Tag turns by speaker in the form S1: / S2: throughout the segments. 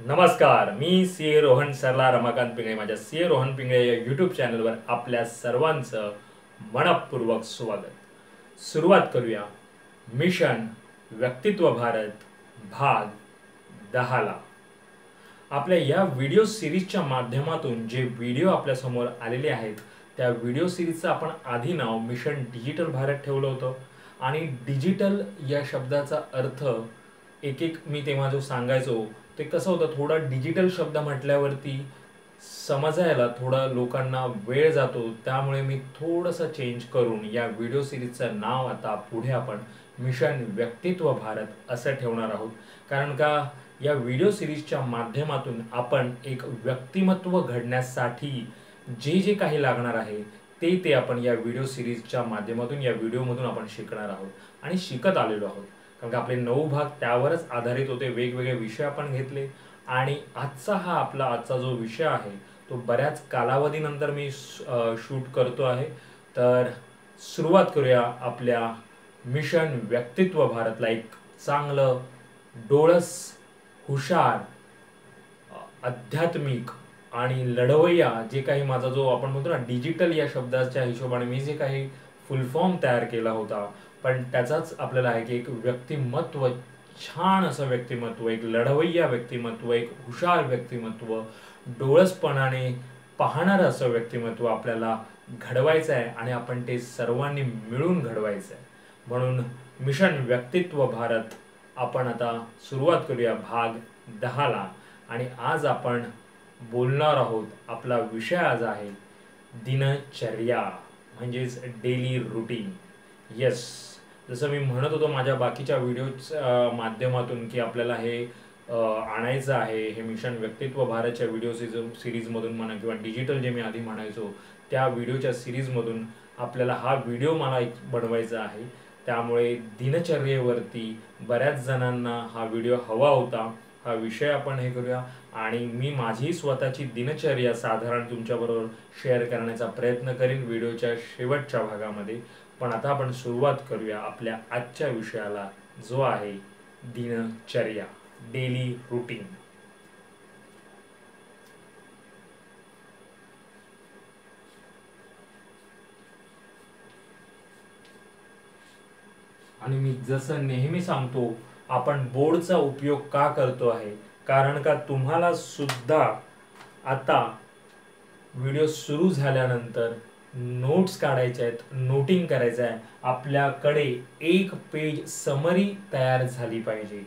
S1: नमस्कार, मी सी रोहन सरला रमाकांत पिंगळे. माझ्या सी रोहन पिंगळे या यूट्यूब चॅनलवर आपल्या सर्वांचं मनपूर्वक स्वागत. सुरुवात करूया मिशन व्यक्तित्व भारत भाग 10ला. आपल्या या व्हिडिओ सिरीजच्या माध्यमातून जे व्हिडिओ आपल्यासमोर आलेले आहेत त्या व्हिडिओ सिरीजचं आपण आधी नाव मिशन डिजिटल भारत ठेवलं होतं. आणि डिजिटल या शब्दाचा अर्थ एक एक मी तेव्हा जो सांगायचो ते कसं होतं, थोडा डिजिटल शब्द म्हटल्यावरती समजायला थोडा लोकांना वेळ जातो. त्यामुळे मी थोडंसं चेंज करून या व्हिडिओ सिरीजचं नाव आता पुढे आपण मिशन व्यक्तित्व भारत असं ठेवणार आहोत. कारण का या व्हिडिओ सिरीजच्या माध्यमातून आपण एक व्यक्तिमत्व घडण्यासाठी जे जे काही लागणार आहे ते आपण या व्हिडिओ सिरीजच्या माध्यमातून या व्हिडिओमधून आपण शिकणार आहोत आणि शिकत आलेलो आहोत. कारण का आपले 9 भाग त्यावरच आधारित होते. वेगवेगळे विषय आपण घेतले आणि आजचा जो विषय आहे तो बऱ्याच कालावधीनंतर मी शूट करतो आहे. तर सुरुवात करूया आपल्या मिशन व्यक्तित्व भारतला. एक चांगलं डोळस हुशार आध्यात्मिक आणि लढवय्या जे काही माझा जो आपण म्हणतो ना डिजिटल या शब्दाच्या हिशोबाने मी जे काही फुल फॉर्म तयार केला होता, पण त्याचाच आपल्याला आहे की एक व्यक्तिमत्व, छान असं व्यक्तिमत्व, एक लढवय्या व्यक्तिमत्व, एक हुशार व्यक्तिमत्व, डोळसपणाने पाहणारं असं व्यक्तिमत्व आपल्याला घडवायचं आहे आणि आपण ते सर्वांनी मिळून घडवायचं आहे. म्हणून मिशन व्यक्तित्व भारत आपण आता सुरुवात करूया भाग 10ला. आणि आज आपण बोलणार आहोत, आपला विषय आज आहे दिनचर्या म्हणजेच डेली रुटीन. येस, जसं मी म्हणत होतो माझ्या बाकीच्या व्हिडिओच्या माध्यमातून की आपल्याला हे आणायचं आहे, हे मिशन व्यक्तित्व भारतच्या व्हिडिओ सिरीजमधून म्हणा किंवा डिजिटल जे मी आधी म्हणायचो त्या व्हिडिओच्या सिरीजमधून आपल्याला हा व्हिडिओ मला एक बनवायचा आहे. त्यामुळे दिनचर्येवरती बऱ्याच जणांना हा व्हिडिओ हवा होता. हा विषय आपण हे करूया आणि मी माझी स्वतःची दिनचर्या साधारण तुमच्याबरोबर शेअर करण्याचा प्रयत्न करीन व्हिडिओच्या शेवटच्या भागामध्ये. पण आता आपण सुरुवात करूया आपल्या आजच्या विषयाला, जो आहे दिनचर्या, डेली रुटीन. आणि मी जसं नेहमी सांगतो, आपण बोर्डचा उपयोग का करतो आहे, कारण का तुम्हाला सुद्धा आता व्हिडिओ सुरू झाल्यानंतर नोट्स काढायच्या आहेत, नोटिंग करायचं आहे. आपल्याकडे एक पेज समरी तयार झाली पाहिजे,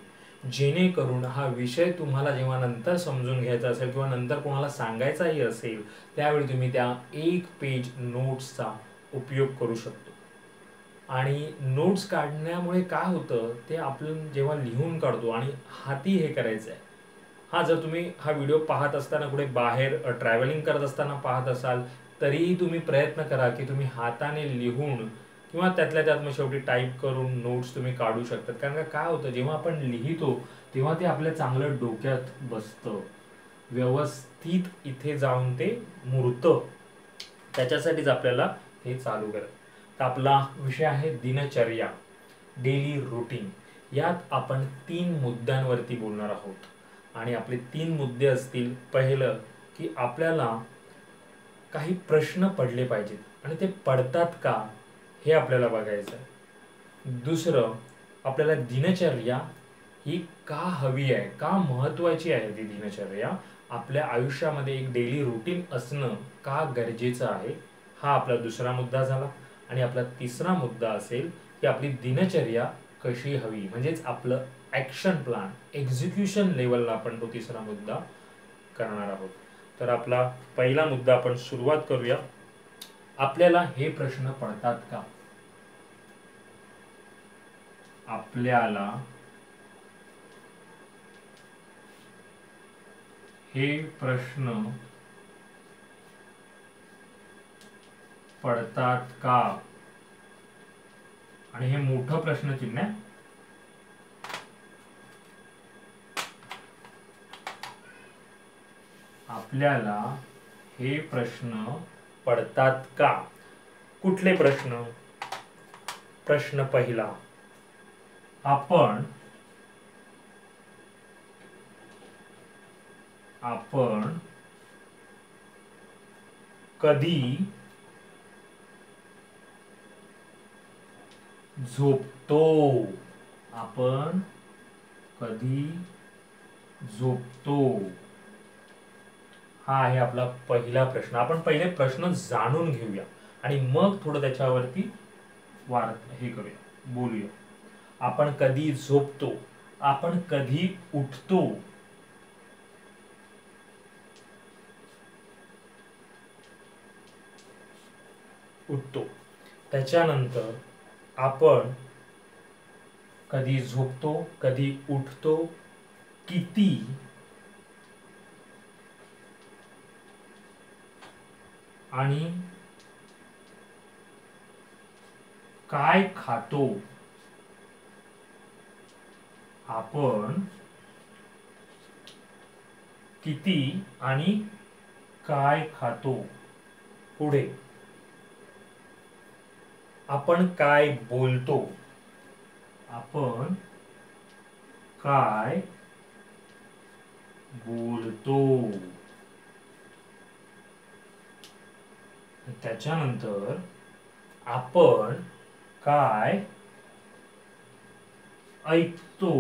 S1: जेणेकरून हा विषय तुम्हाला जेव्हा नंतर समजून घ्यायचा असेल किंवा नंतर कोणाला सांगायचाही असेल त्यावेळी तुम्ही त्या एक पेज नोट्सचा उपयोग करू शकतो. आणि नोट्स काढण्यामुळे काय होतं ते आपण जेव्हा लिहून काढतो आणि हाती हे करायचं आहे. जर तुम्ही हा व्हिडिओ पाहत असताना कुठे बाहेर ट्रॅव्हलिंग करत असताना पाहत असाल तरीही तुम्ही प्रयत्न करा की तुम्ही हाताने लिहून किंवा त्यातल्या त्यात मग शेवटी टाईप करून नोट्स तुम्ही काढू शकतात. कारण का काय होतं, जेव्हा आपण लिहितो तेव्हा ते आपल्या चांगलं डोक्यात बसतं, व्यवस्थित इथे जाऊन ते मुरतं. त्याच्यासाठीच आपल्याला हे चालू करायचं. तर आपला विषय आहे दिनचर्या, डेली रुटीन. यात आपण 3 मुद्द्यांवरती बोलणार आहोत आणि आपले 3 मुद्दे असतील. पहिलं की आपल्याला काही प्रश्न पडले पाहिजेत आणि ते पडतात का हे आपल्याला बघायचं आहे. दुसरं, आपल्याला दिनचर्या ही का हवी आहे, का महत्त्वाची आहे ती दिनचर्या, आपल्या आयुष्यामध्ये एक डेली रुटीन असणं का गरजेचं आहे, हा आपला दुसरा मुद्दा झाला. आणि आपला तिसरा मुद्दा असेल की आपली दिनचर्या कशी हवी, म्हणजेच आपलं ॲक्शन प्लॅन, एक्झिक्युशन लेवलला आपण तो तिसरा मुद्दा करणार आहोत. तर आपला पहिला मुद्दा आपण सुरुवात करूया. आपल्याला हे प्रश्न पडतात का, आपल्याला हे प्रश्न पडतात का. आणि हे मोठं प्रश्नचिन्ह आहे. आपल्याला हे प्रश्न पडतात का. कुठले प्रश्न. प्रश्न पहिला, आपण आपण कधी झोपतो? आपण कधी झोपतो? हा आहे आपला पहिला प्रश्न. आपण पहिले प्रश्न जाणून घेऊया आणि मग थोडं त्याच्यावरती हे करूया, बोलूया. आपण कधी झोपतो? आपण कधी उठतो? त्याच्यानंतर आपण कधी झोपतो, कधी उठतो, किती आणि काय खातो? आपण किती आणि काय खातो? पुढे आपण काय बोलतो? आपण काय बोलतो? त्याच्यानंतर आपण काय ऐकतो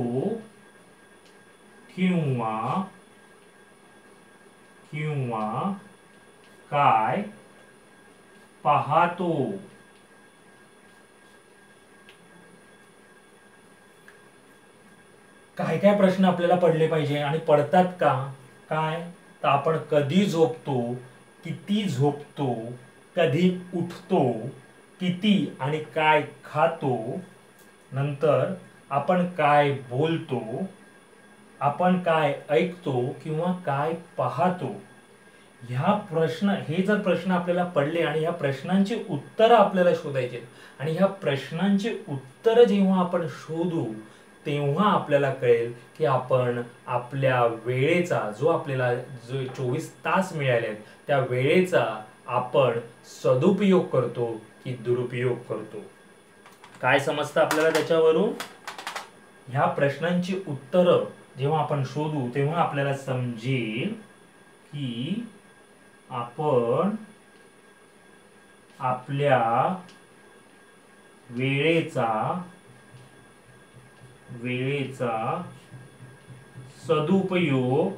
S1: किंवा काय पाहतो? काय काय प्रश्न आपल्याला पडले पाहिजे आणि पडतात का? काय तर आपण कधी झोपतो, किती झोपतो, कधी उठतो, किती आणि काय खातो, नंतर आपण काय बोलतो, आपण काय ऐकतो किंवा काय पाहतो. हे जर प्रश्न आपल्याला पडले आणि ह्या प्रश्नांची उत्तरं आपल्याला शोधायची आणि ह्या प्रश्नांची उत्तरं जेव्हा आपण शोधू तेव्हा आपल्याला कळेल की आपण आपल्या वेळेचा जो आपल्याला 24 तास मिळाले त्या वेळेचा आपण सदुपयोग करतो की दुरुपयोग करतो. काय समजतं आपल्याला त्याच्यावरून? ह्या प्रश्नांची उत्तरं जेव्हा आपण शोधू तेव्हा आपल्याला समजेल की आपण आपल्या वेळेचा सदुपयोग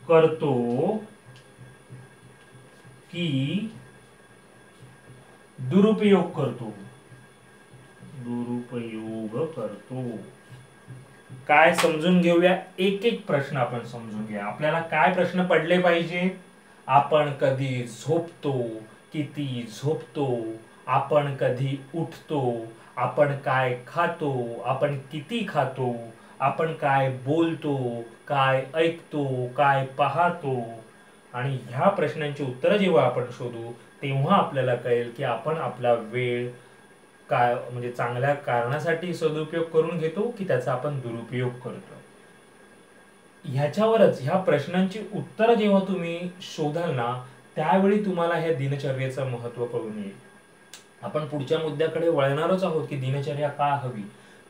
S1: करतो की दुरुपयोग करतो. काय समजून घेऊया, एक एक प्रश्न आपण समजून घ्या. आपल्याला काय प्रश्न पडले पाहिजे? आपण कधी झोपतो, किती झोपतो, आपण कधी उठतो, आपण काय खातो, आपण किती खातो, आपण काय बोलतो, काय ऐकतो, काय पाहतो. आणि ह्या प्रश्नांची उत्तरं जेव्हा आपण शोधू तेव्हा आपल्याला कळेल की आपण आपला वेळ काय म्हणजे चांगल्या कारणासाठी सदुपयोग करून घेतो की त्याचा आपण दुरुपयोग करतो. ह्याच्यावरच ह्या प्रश्नांची उत्तरं जेव्हा तुम्ही शोधाल ना त्यावेळी तुम्हाला ह्या दिनचर्येचं महत्त्व कळून येईल. आपण पुढच्या मुद्द्याकडे वळणारच आहोत की दिनचर्या का हवी,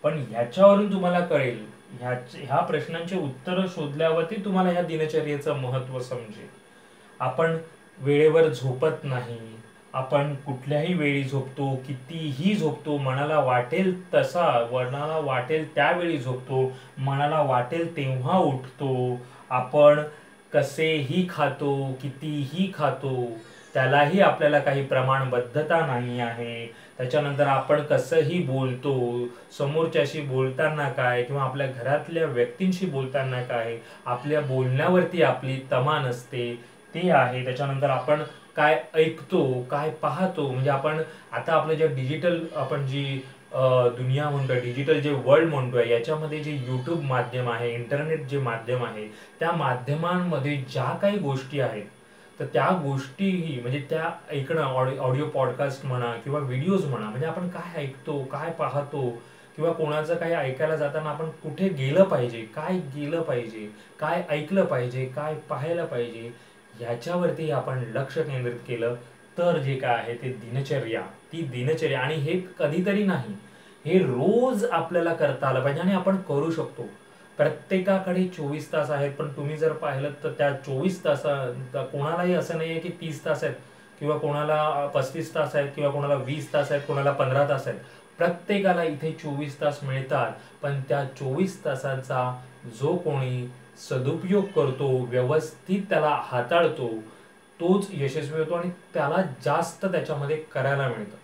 S1: पण ह्याच्यावरून तुम्हाला कळेल, ह्या प्रश्नांची उत्तरं शोधल्यावरती तुम्हाला ह्या दिनचर्येचं महत्त्व समजेल. आपण वेळेवर झोपत नाही, आपण कुठल्याही वेळी झोपतो, कितीही झोपतो, मनाला वाटेल त्यावेळी झोपतो, मनाला वाटेल तेव्हा उठतो, आपण कसेही खातो, कितीही खातो, त्यालाही आपल्याला काही प्रमाणबद्धता नाही आहे. त्याच्यानंतर आपण कसंही बोलतो, समोरच्याशी बोलताना काय किंवा आपल्या घरातल्या व्यक्तींशी बोलताना काय, आपल्या बोलण्यावरती आपली तमा नसते ते आहे. त्याच्यानंतर आपण काय ऐकतो, काय पाहतो, म्हणजे आपण आता आपलं जे डिजिटल आपण जी दुनिया म्हणतोय, डिजिटल जे वर्ल्ड म्हणतोय, याच्यामध्ये जे यूट्यूब माध्यम आहे, इंटरनेट जे माध्यम आहे, त्या माध्यमांमध्ये ज्या काही गोष्टी आहेत तर त्या गोष्टीही म्हणजे त्या ऐकणं, ऑडिओ पॉडकास्ट म्हणा किंवा व्हिडिओज म्हणा, म्हणजे आपण काय ऐकतो, काय पाहतो किंवा कोणाचं काही ऐकायला जाताना आपण कुठे गेलं पाहिजे, काय गेलं पाहिजे, काय ऐकलं पाहिजे, काय पाहायला पाहिजे, ह्याच्यावरती आपण लक्ष केंद्रित केलं तर जे काय आहे ते दिनचर्या आणि हे कधीतरी नाही, हे रोज आपल्याला करता आलं पाहिजे आणि आपण करू शकतो. प्रत्येकाकडे 24 तास आहेत, पण तुम्ही जर पाहिलं तर त्या 24 तासात कोणालाही असं नाही आहे की 30 तास आहेत, किंवा कोणाला 35 तास आहेत, किंवा कोणाला 20 तास आहेत, कोणाला 15 तास आहेत. प्रत्येकाला इथे 24 तास मिळतात, पण त्या 24 तासाचा जो कोणी सदुपयोग करतो, व्यवस्थित त्याला हाताळतो, तोच यशस्वी होतो आणि त्याला जास्त त्याच्यामध्ये करायला मिळतं.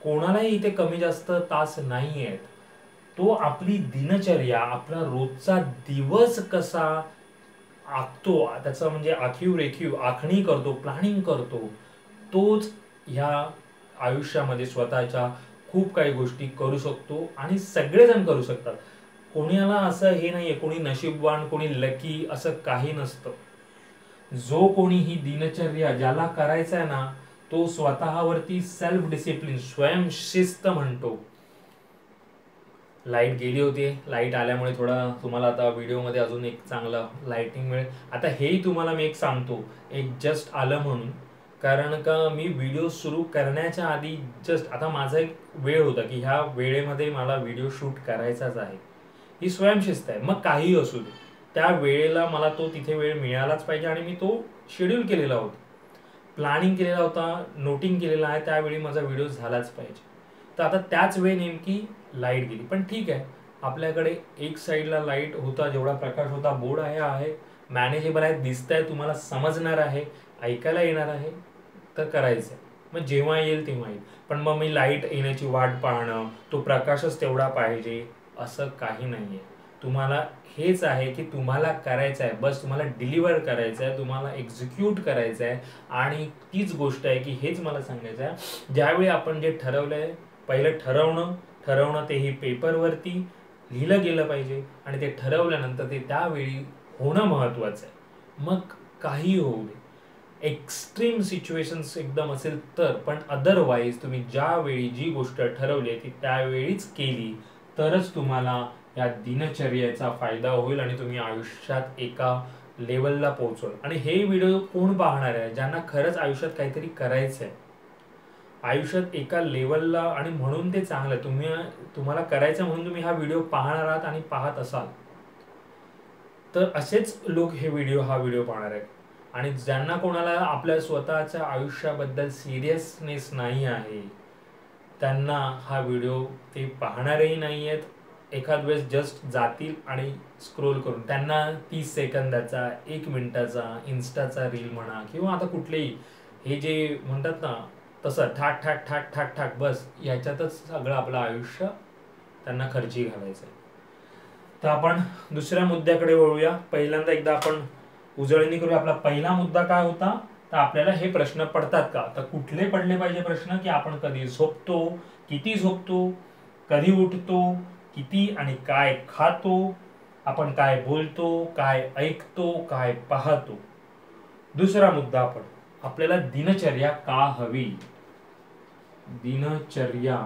S1: कोणालाही इथे कमी जास्त तास नाही आहेत. तो आपली दिनचर्या, आपला रोजचा दिवस कसा आखतो, त्याचा म्हणजे आखीव रेखीव आखणी करतो, प्लॅनिंग करतो, तोच ह्या आयुष्यामध्ये स्वतःच्या खूप काही गोष्टी करू शकतो आणि सगळेजण करू शकतात. कोणाला असं हे नाहीये कोणी नशीबवान कोणी लकी असं काही नसतं. जो कोणी ही दिनचर्या ज्याला करायचं आहे ना, तो स्वतःवरती सेल्फ डिसिप्लिन स्वयंशिस्त म्हणतो. लाईट गेली होती, लाईट आल्यामुळे थोडा तुम्हाला आता व्हिडिओमध्ये अजून एक चांगला लाईटिंग मिळेल. आता हेही तुम्हाला मी एक सांगतो, एक जस्ट आलं म्हणून, कारण का मी व्हिडिओ सुरू करण्याच्या आधी जस्ट आता माझा एक वेळ होता की ह्या वेळेमध्ये मला व्हिडिओ शूट करायचाच आहे. ही स्वयंशिस्त आहे, मग काही असू दे, त्या वेळेला मला तो तिथे वेळ मिळालाच पाहिजे आणि मी तो शेड्यूल केलेला होता, प्लॅनिंग केलेला होता, नोटिंग केलेला आहे, त्यावेळी माझा व्हिडिओ झालाच पाहिजे. तर आता त्याच वेळी नेमकी लाईट गेली, पण ठीक आहे, आपल्याकडे एक साईडला लाईट होता, जेवढा प्रकाश होता, बोर्ड आहे मॅनेजेबल आहे, दिसत आहे, तुम्हाला समजणार आहे, ऐकायला येणार आहे, तर करायचं आहे. मग जेव्हा येईल तेव्हा येईल. पण मग मी लाईट येण्याची वाट पाहणं, तो प्रकाशच तेवढा पाहिजे असं काही नाही आहे. तुम्हाला हेच आहे की तुम्हाला करायचं आहे, बस तुम्हाला डिलिव्हर करायचं आहे, तुम्हाला एक्झिक्यूट करायचं आहे. आणि तीच गोष्ट आहे की हेच मला सांगायचं आहे, ज्यावेळी आपण जे ठरवलं आहे, पहिलं ठरवणं तेही पेपरवरती लिहिलं गेलं पाहिजे आणि ते ठरवल्यानंतर ते त्यावेळी होणं महत्त्वाचं आहे. मग काही होऊ दे, एक्स्ट्रीम सिच्युएशन्स एकदम असेल तर, पण अदरवाईज तुम्ही ज्यावेळी जी गोष्ट ठरवली ती त्यावेळीच केली तरच तुम्हाला या दिनचर्येचा फायदा होईल आणि तुम्ही आयुष्यात एका लेवलला पोहोचवाल. आणि हे व्हिडिओ कोण पाहणार आहे, ज्यांना खरंच आयुष्यात काहीतरी करायचं आहे, आयुष्यात एका लेवलला, आणि म्हणून ते चांगलं आहे. तुम्हाला करायचं म्हणून तुम्ही हा व्हिडिओ पाहणार आहात आणि पाहत असाल तर असेच लोक हा व्हिडिओ पाहणार आहेत. आणि ज्यांना कोणाला आपल्या स्वतःच्या आयुष्याबद्दल सिरियसनेस नाही आहे, त्यांना हा व्हिडिओ ते पाहणारही नाही आहेत. एखाद वेळेस जस्ट जातील आणि स्क्रोल करून, त्यांना 30 सेकंदाचा 1 मिनिटाचा इन्स्टाचा रील म्हणा किंवा आता कुठलेही हे जे म्हणतात ना तसं ठाक ठाक ठाक ठाक ठाक, बस याच्यातच सगळं आपलं आयुष्य त्यांना खर्ची घालायचं आहे. तर आपण दुसऱ्या मुद्द्याकडे वळूया. पहिल्यांदा एकदा आपण उजळणी करूया. आपला पहिला मुद्दा काय होता, तर आपल्याला हे प्रश्न पडतात का, तर कुठले पडले पाहिजे प्रश्न, की आपण कधी झोपतो, किती झोपतो, कधी उठतो, किती आणि काय खातो, आपण काय बोलतो, काय ऐकतो, काय पाहतो. दुसरा मुद्दा आपल्याला दिनचर्या का हवी. दिनचर्या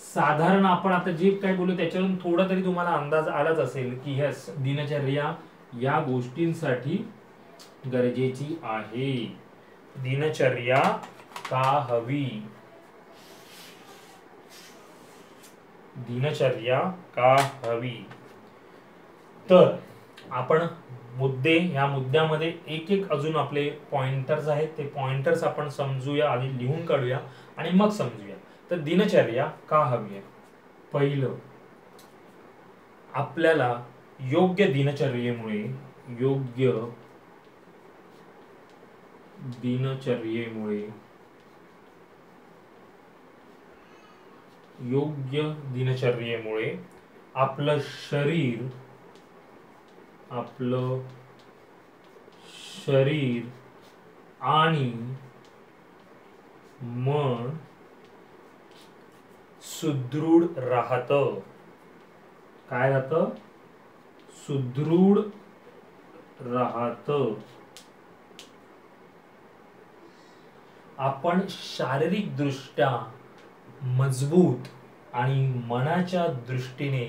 S1: साधारण आपण आता जे काय बोलू त्याच्यावरून थोडा तरी तुम्हाला अंदाज आलाच असेल की यस, दिनचर्या या गोष्टींसाठी गरजेची आहे. दिनचर्या का हवी, दिनचर्या का हवी. तर आपण या मुद्द्यामध्ये एक एक अजून आपले पॉइंटर्स आहेत, ते पॉइंटर्स आपण समजूया, आधी लिहून काढूया आणि मग समजूया. तर दिनचर्या का हवी आहे. पहिलं, आपल्याला योग्य दिनचर्येमुळे आपलं शरीर आणि मन सुदृढ राहतं. काय राहतं, सुदृढ राहतं. आपण शारीरिक दृष्ट्या मजबूत आणि मनाच्या दृष्टीने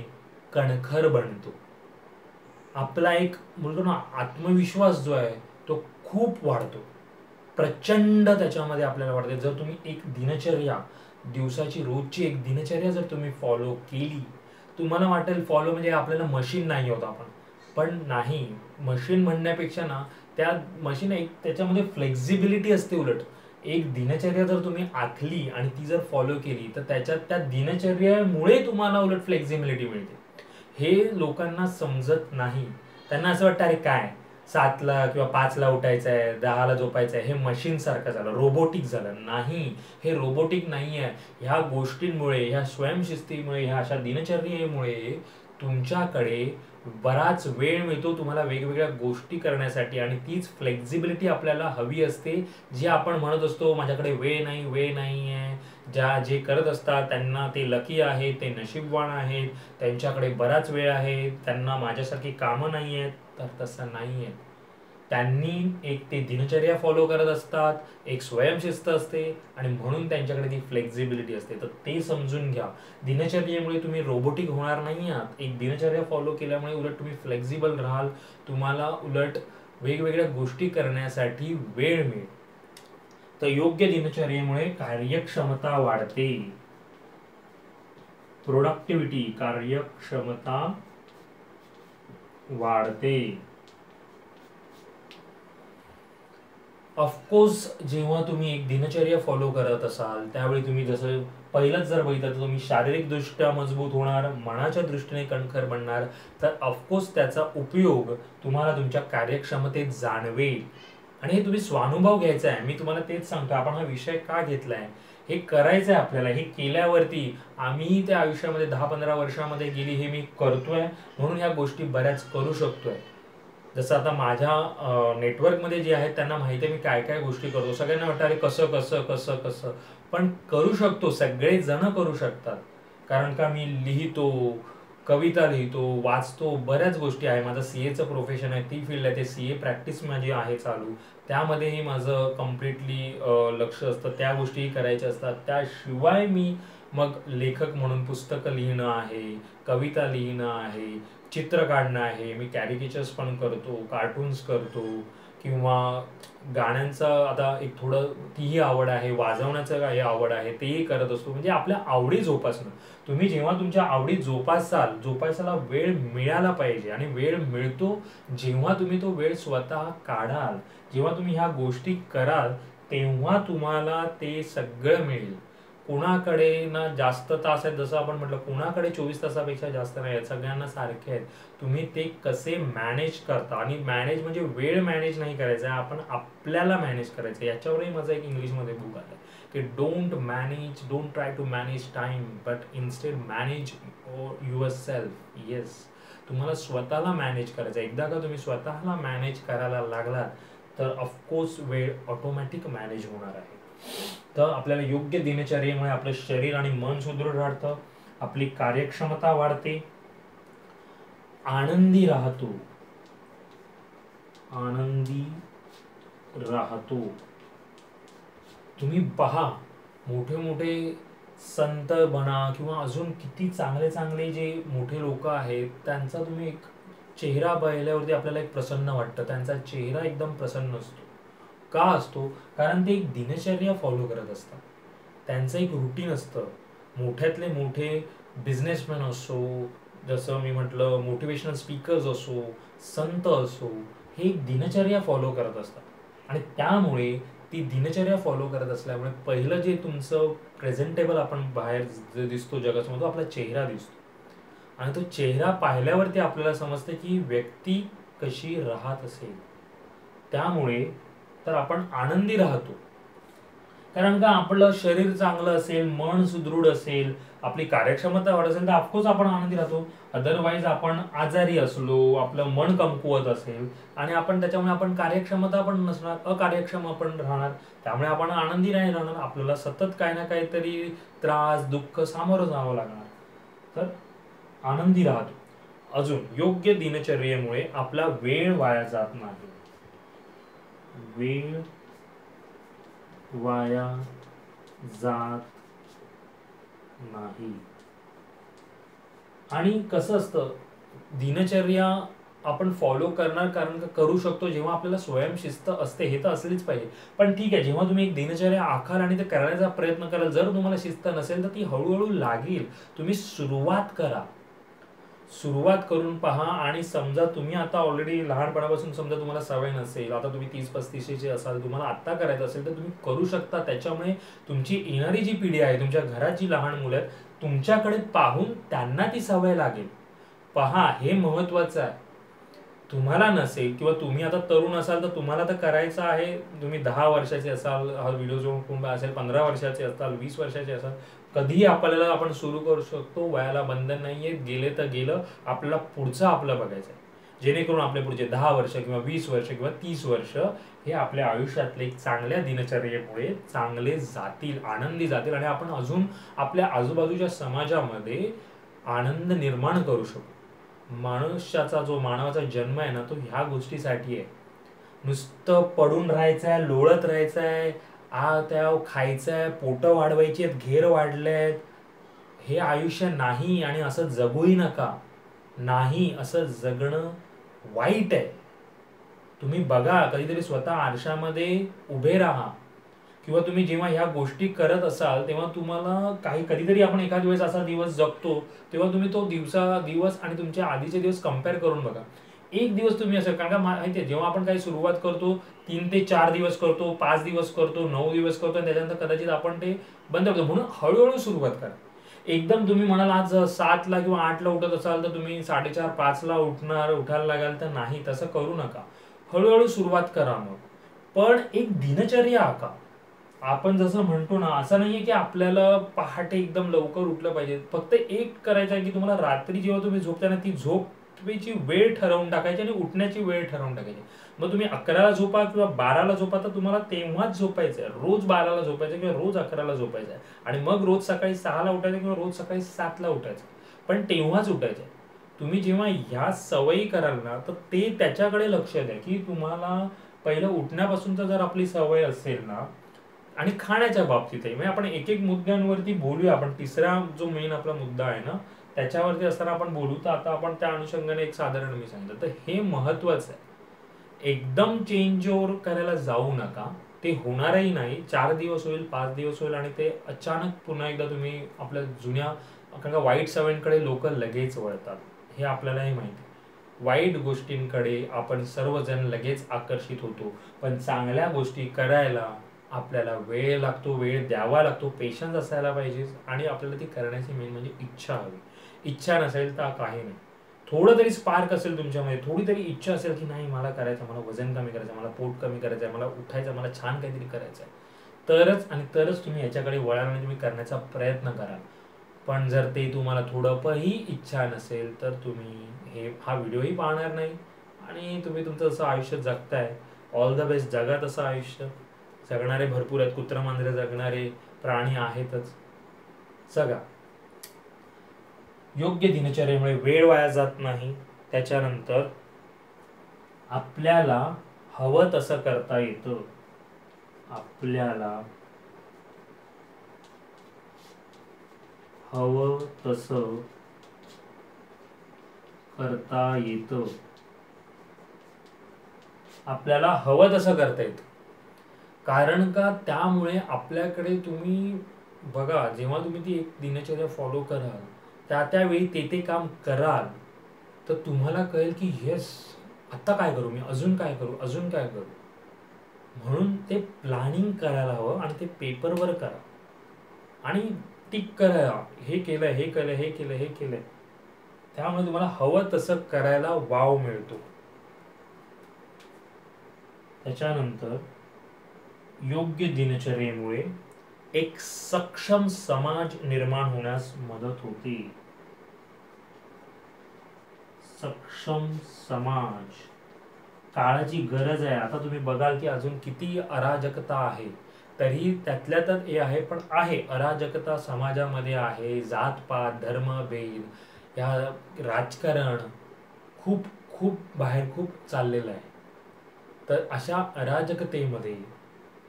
S1: कणखर बनतो. आपला एक बोलतो ना आत्मविश्वास जो आहे तो खूप वाढतो, प्रचंड त्याच्यामध्ये आपल्याला वाढते. जर तुम्ही एक दिनचर्या, दिवसाची रोजची एक दिनचर्या जर तुम्ही फॉलो केली, तुम्हाला वाटेल फॉलो म्हणजे आपल्याला मशीन नाही होत आपण, पण नाही, मशीन म्हणण्यापेक्षा ना त्या मशीन एक त्याच्यामध्ये फ्लेक्झिबिलिटी असते. उलट एक दिनचर्या जर तुम्ही आखली आणि ती जर फॉलो केली तर त्याच्यात त्या दिनचर्यामुळे तुम्हाला उलट फ्लेक्झिबिलिटी मिळते. हे लोकांना समजत नाही. त्यांना असं वाटतं अरे काय 7ला किंवा 5ला उठायचं आहे, 10ला झोपायचं आहे, हे मशीन सारखं झालं, रोबोटिक झालं. नाही, हे रोबोटिक नाही आहे. ह्या गोष्टींमुळे, ह्या स्वयंशिस्तीमुळे, ह्या अशा दिनचर्येमुळे तुमच्याकडे बराच वेळ मिळतो तुम्हाला वेगवेगळ्या गोष्टी करण्यासाठी. आणि तीच फ्लेक्झिबिलिटी आपल्याला हवी असते, जी आपण म्हणत असतो माझ्याकडे वेळ नाही, वेळ नाही आहे. जे करत असतात त्यांना ते लकी आहेत, ते नशीबवान आहेत, त्यांच्याकडे बराच वेळ आहे, त्यांना माझ्यासारखी कामं नाही आहेत. तर तसं नाही आहे. त्यांनी एक ते दिनचर्या फॉलो करत असतात, एक स्वयंशिस्त असते आणि म्हणून त्यांच्याकडे ती फ्लेक्झिबिलिटी असते. तर ते समजून घ्या. दिनचर्येमुळे तुम्ही रोबोटिक होणार नाही आहात. एक दिनचर्या फॉलो केल्यामुळे उलट तुम्ही फ्लेक्झिबल राहाल, तुम्हाला उलट वेगवेगळ्या गोष्टी करण्यासाठी वेळ मिळेल. तर योग्य दिनचर्येमुळे कार्यक्षमता वाढते. प्रोडक्टिव्हिटी, कार्यक्षमता वाढते. ऑफकोर्स जेव्हा तुम्ही एक दिनचर्या फॉलो करत असाल त्यावेळी तुम्ही जसं पहिलंच जर बघितलं तर तुम्ही शारीरिकदृष्ट्या मजबूत होणार, मनाच्या दृष्टीने कणखर बनणार. तर ऑफकोर्स त्याचा उपयोग तुम्हाला तुमच्या कार्यक्षमतेत जाणवेल. आणि हे तुम्ही स्वानुभव घ्यायचा आहे. मी तुम्हाला तेच सांगतो, आपण हा विषय का घेतलाय, हे करायचं आहे आपल्याला. हे केल्यावरती आम्ही त्या आयुष्यामध्ये 10-15 वर्षामध्ये गेली हे मी करतोय, म्हणून ह्या गोष्टी बऱ्याच करू शकतोय. जसं आता माझ्या नेटवर्कमध्ये जे आहेत त्यांना माहिती आहे मी काय काय गोष्टी करतो. सगळ्यांना वाटतं अरे कसं कसं कसं कसं, पण करू शकतो, सगळे जण करू शकतात. कारण का मी लिहितो, कविता लिहितो, वाचतो, बऱ्याच गोष्टी आहे. माझं CAचं प्रोफेशन आहे, ती फील्ड आहे, ते CA प्रॅक्टिस माझी आहे चालू, त्यामध्येही माझं कम्प्लिटली लक्ष असतं, त्या गोष्टीही करायच्या असतात. त्याशिवाय मी मग लेखक म्हणून पुस्तकं लिहिणं आहे, कविता लिहिणं आहे, चित्र काढणं आहे, मी कॅरिकेचर्स पण करतो, कार्टून्स करतो, किंवा गाण्यांचं आता एक थोडं तीही आवड आहे, वाजवण्याचं काही आवड आहे, तेही करत असतो. म्हणजे आपल्या आवडी जोपासणं. तुम्ही जेव्हा तुमच्या आवडी जोपासायला वेळ मिळाला पाहिजे. आणि वेळ मिळतो जेव्हा तुम्ही तो वेळ स्वतः काढाल, जेव्हा तुम्ही ह्या गोष्टी कराल, तेव्हा तुम्हाला ते सगळं मिळेल. कुणाकडे ना जास्त तास आहेत, जसं आपण म्हटलं कुणाकडे 24 तासापेक्षा जास्त नाही आहेत, सगळ्यांना सारखे आहेत. तुम्ही ते कसे मॅनेज करता. आणि मॅनेज म्हणजे वेळ मॅनेज नाही करायचा आहे, आपण आपल्याला मॅनेज करायचं. याच्यावरही माझं एक इंग्लिशमध्ये बुक आलं की don't try to manage time but instead manage yourself. Yes, तुम्हाला स्वतःला मॅनेज करायचं. एकदा का तुम्ही स्वतःला मॅनेज करायला लागलात तर ऑफकोर्स वेळ ऑटोमॅटिक मॅनेज होणार आहे. तर आपल्याला योग्य दिनचर्येमुळे आपलं शरीर आणि मन सुदृढ राहतं, आपली कार्यक्षमता वाढते, आनंदी राहतो. तुम्ही पहा, मोठे मोठे संत बना किंवा अजून किती चांगले चांगले जे मोठे लोक आहेत, त्यांचा तुम्ही एक चेहरा पाहिल्यावरती आपल्याला एक प्रसन्न वाटतं. त्यांचा चेहरा एकदम प्रसन्न असतो. का असतो? कारण ते एक दिनचर्या फॉलो करत असतात, त्यांचं एक रुटीन असतं. मोठ्यातले मोठे बिझनेसमॅन असो, जसं मी म्हटलं मोटिवेशनल स्पीकर्स असो, संत असो, हे एक दिनचर्या फॉलो करत असतात. आणि त्यामुळे ती दिनचर्या फॉलो करत असल्यामुळे पहिलं जे तुमचं प्रेझेंटेबल आपण बाहेर जे दिसतो जगासमोर, तो आपला चेहरा दिसतो. आणि तो चेहरा पाहिल्यावरती आपल्याला समजते की व्यक्ती कशी राहत असेल. त्यामुळे तर आपण आनंदी राहतो. कारण का आपलं शरीर चांगलं असेल, मन सुदृढ असेल, आपली कार्यक्षमता वाढत असेल तर ऑफकोर्स आपण आनंदी राहतो. अदरवाईज आपण आजारी असलो, आपलं मन कमकुवत असेल आणि आपण त्याच्यामुळे आपण कार्यक्षमता पण नसणार, अकार्यक्षम आपण राहणार, त्यामुळे आपण आनंदी नाही राहणार. आपल्याला सतत काही ना काहीतरी त्रास, दुःख सामोरं जावं लागणार. तर आनंदी राहतो. अजून योग्य दिनचर्येमुळे आपला वेळ वाया जात नाही. वेळ वाया जात नाही. आणि कसं असतं, दिनचर्या आपण फॉलो करणार, कारण करू शकतो जेव्हा आपल्याला स्वयंशिस्त असते. हे तर असलीच पाहिजे. पण ठीक आहे, जेव्हा तुम्ही एक दिनचर्या आखाल आणि ते करण्याचा प्रयत्न कराल, जर तुम्हाला शिस्त नसेल तर ती हळूहळू लागेल. तुम्ही सुरुवात करा. सुरुवात करून पहा. आणि समजा तुम्ही आता ऑलरेडी लहानपणापासून समजा तुम्हाला सवय नसेल, आता तुम्ही 30-35चे असाल, तुम्हाला आत्ता करायचं असेल तर तुम्ही करू शकता. त्याच्यामुळे तुमची येणारी जी पिढी आहे, तुमच्या घरात जी लहान मुलं आहेत, तुमच्याकडे पाहून त्यांना ती सवय लागेल. पहा, हे महत्वाचं आहे. तुम्हाला नसेल किंवा तुम्ही आता तरुण असाल तर तुम्हाला तर करायचं आहे. तुम्ही 10 वर्षाचे असाल, हा व्हिडिओ जो कोण असेल 15 वर्षाचे असाल, 20 वर्षाचे असाल, कधीही आपल्याला आपण सुरू करू शकतो. वयाला बंधन नाहीये. गेले तर गेलं, आपल्याला पुढचं आपलं बघायचं आहे. जेणेकरून आपले पुढचे 10 वर्ष किंवा 20 वर्ष किंवा 30 वर्ष हे आपल्या आयुष्यातले एक चांगल्या दिनचर्येमुळे चांगले जातील, आनंदी जातील, आणि आपण अजून आपल्या आजूबाजूच्या समाजामध्ये आनंद निर्माण करू शकतो. मानवाचा जन्म आहे ना, तो ह्या गोष्टीसाठी आहे. नुसतं पडून राहायचंय, लोळत राहायचंय, त्या खायचंय, पोटं वाढवायची आहेत, घेर वाढलेत, हे आयुष्य नाही. आणि असं जगूही नका. नाही, असं जगणं वाईट आहे. तुम्ही बघा, कधीतरी स्वतः आरशामध्ये उभे राहा, किंवा तुम्ही जेव्हा ह्या गोष्टी करत असाल तेव्हा तुम्हाला कधीतरी आपण एखाद वेळेस असा दिवस जगतो, तेव्हा तुम्ही तो दिवस आणि तुमच्या आधीचे दिवस कम्पेअर करून बघा. एक दिवस तुम्ही असं, कारण का माहिती आहे, जेव्हा आपण काही सुरुवात करतो 3 ते 4 दिवस करतो, 5 दिवस करतो, 9 दिवस करतो, आणि त्याच्यानंतर कदाचित आपण ते बंद करतो. म्हणून हळूहळू सुरुवात करा. एकदम तुम्ही म्हणाल आज 7ला किंवा 8ला उठत असाल तर तुम्ही 4:30-5ला उठायला लागाल, तर नाही, तसं करू नका. हळूहळू सुरुवात करा. मग पण एक दिनचर्या आखा. आपण जसं म्हणतो ना, असं नाहीये की आपल्याला पहाटे एकदम लवकर उठलं पाहिजे. फक्त एक करायचं आहे की तुम्हाला रात्री जेव्हा तुम्ही झोपता ना, ती झोपेची वेळ ठरवून टाकायची आणि उठण्याची वेळ ठरवून टाकायची. मग तुम्ही 11ला झोपा किंवा 12ला झोपा, तर तुम्हाला तेव्हाच झोपायचं आहे. रोज 12ला झोपायचं किंवा रोज 11ला झोपायचं आहे. आणि मग रोज सकाळी 6ला उठायचं किंवा रोज सकाळी 7ला उठायचं, पण तेव्हाच उठायचं आहे. तुम्ही जेव्हा ह्या सवयी कराल ना, तर ते त्याच्याकडे लक्ष द्या की तुम्हाला पहिलं उठण्यापासूनच जर आपली सवय असेल ना, आणि खाण्याच्या बाबतीतही, म्हणजे आपण एक एक मुद्द्यांवरती बोलूया. आपण तिसरा जो मेन आपला मुद्दा आहे ना, त्याच्यावरती असताना आपण बोलू. तर आता आपण त्या अनुषंगाने एक साधारण मी सांगितलं, तर हे महत्वाचं आहे. एकदम चेंज ओव्हर करायला जाऊ नका. ते होणारही नाही. 4 दिवस होईल, 5 दिवस होईल, आणि ते अचानक पुन्हा एकदा तुम्ही आपल्या जुन्या, कारण का वाईट सवयींकडे लोक लगेच वळतात, हे आपल्यालाही माहिती. वाईट गोष्टींकडे आपण सर्वजण लगेच आकर्षित होतो, पण चांगल्या गोष्टी करायला आपल्याला वेळ लागतो, वेळ द्यावा लागतो, पेशन्स असायला पाहिजे, आणि आपल्याला ती करण्याची मेन म्हणजे इच्छा हवी. इच्छा नसेल तर काही नाही. थोडं तरी स्पार्क असेल तुमच्यामध्ये, थोडी तरी इच्छा असेल की नाही, मला करायचं, मला वजन कमी करायचं, मला पोट कमी करायचं आहे, मला उठायचं, मला छान काहीतरी करायचं आहे, तरच तुम्ही याच्याकडे वळाल आणि तुम्ही करण्याचा प्रयत्न कराल. पण जर ते तुम्हाला थोडंही इच्छा नसेल तर तुम्ही हा व्हिडिओही पाहणार नाही, आणि तुम्ही तुमचं असं आयुष्य जगताय. All the best. जगा तसं आयुष्य. जगणारे भरपूर आहेत, कुत्रा मांजरे जगणारे प्राणी आहेतच. जगा. योग्य दिनचर्येमुळे वेळ वाया जात नाही. त्याच्यानंतर आपल्याला हवं तसं करता येतं. आपल्याला हवं तसं करता येतं. आपल्याला हवं तसं करता येतं. कारण का, त्यामुळे आपल्याकडे तुम्ही बघा, जेव्हा तुम्ही ती एक दिनचर्या फॉलो कराल, त्यावेळी ते काम कराल, तर तुम्हाला कळेल की येस, आता काय करू मी, अजून काय करू. म्हणून ते प्लॅनिंग करायला हवं, आणि ते पेपरवर करा, आणि टिक करा. हे केलंय. त्यामुळे तुम्हाला हवं तसं करायला वाव मिळतो. त्याच्यानंतर योग्य दिनचर्येमुळे एक सक्षम समाज निर्माण होण्यास मदत होते. सक्षम समाज काळाची गरज आहे. आता तुम्ही बघाल की अजून किती अराजकता आहे, तरी त्यातल्या त्यात हे आहे, पण आहे अराजकता समाजामध्ये आहे. जातपात, धर्मभेद, या राजकारण खूप खूप बाहेर खूप चाललेलं आहे. तर अशा अराजकतेमध्ये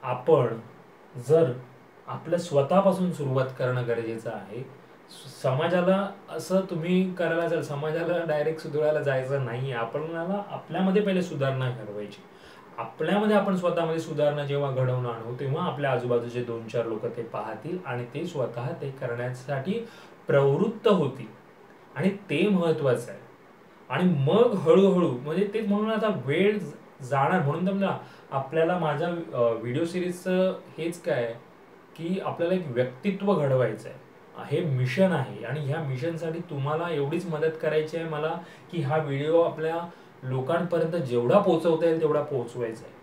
S1: आपण जर आपल्या स्वतःपासून सुरुवात करणं गरजेचं आहे. समाजाला असं तुम्ही करायला जाल, समाजाला डायरेक्ट सुधारायला जायचं नाही. आपल्याला आपल्यामध्ये पहिले सुधारणा घडवायची. आपल्यामध्ये आपण स्वतःमध्ये सुधारणा जेव्हा घडवून आणू, तेव्हा आपल्या आजूबाजूचे 2-4 लोक ते पाहतील, आणि ते स्वतः ते करण्यासाठी प्रवृत्त होतील. आणि ते महत्वाचं आहे. आणि मग हळूहळू म्हणजे तेच म्हणून आता वेळ जाणार म्हणून तर आपल्याला माझ्या व्हिडिओ सिरीजचं हेच काय आहे की आपल्याला एक व्यक्तित्व घडवायचं आहे. हे मिशन आहे आणि ह्या मिशनसाठी तुम्हाला एवढीच मदत करायची आहे मला की हा व्हिडिओ आपल्या लोकांपर्यंत जेवढा पोहोचवता येईल तेवढा पोहोचवायचा आहे.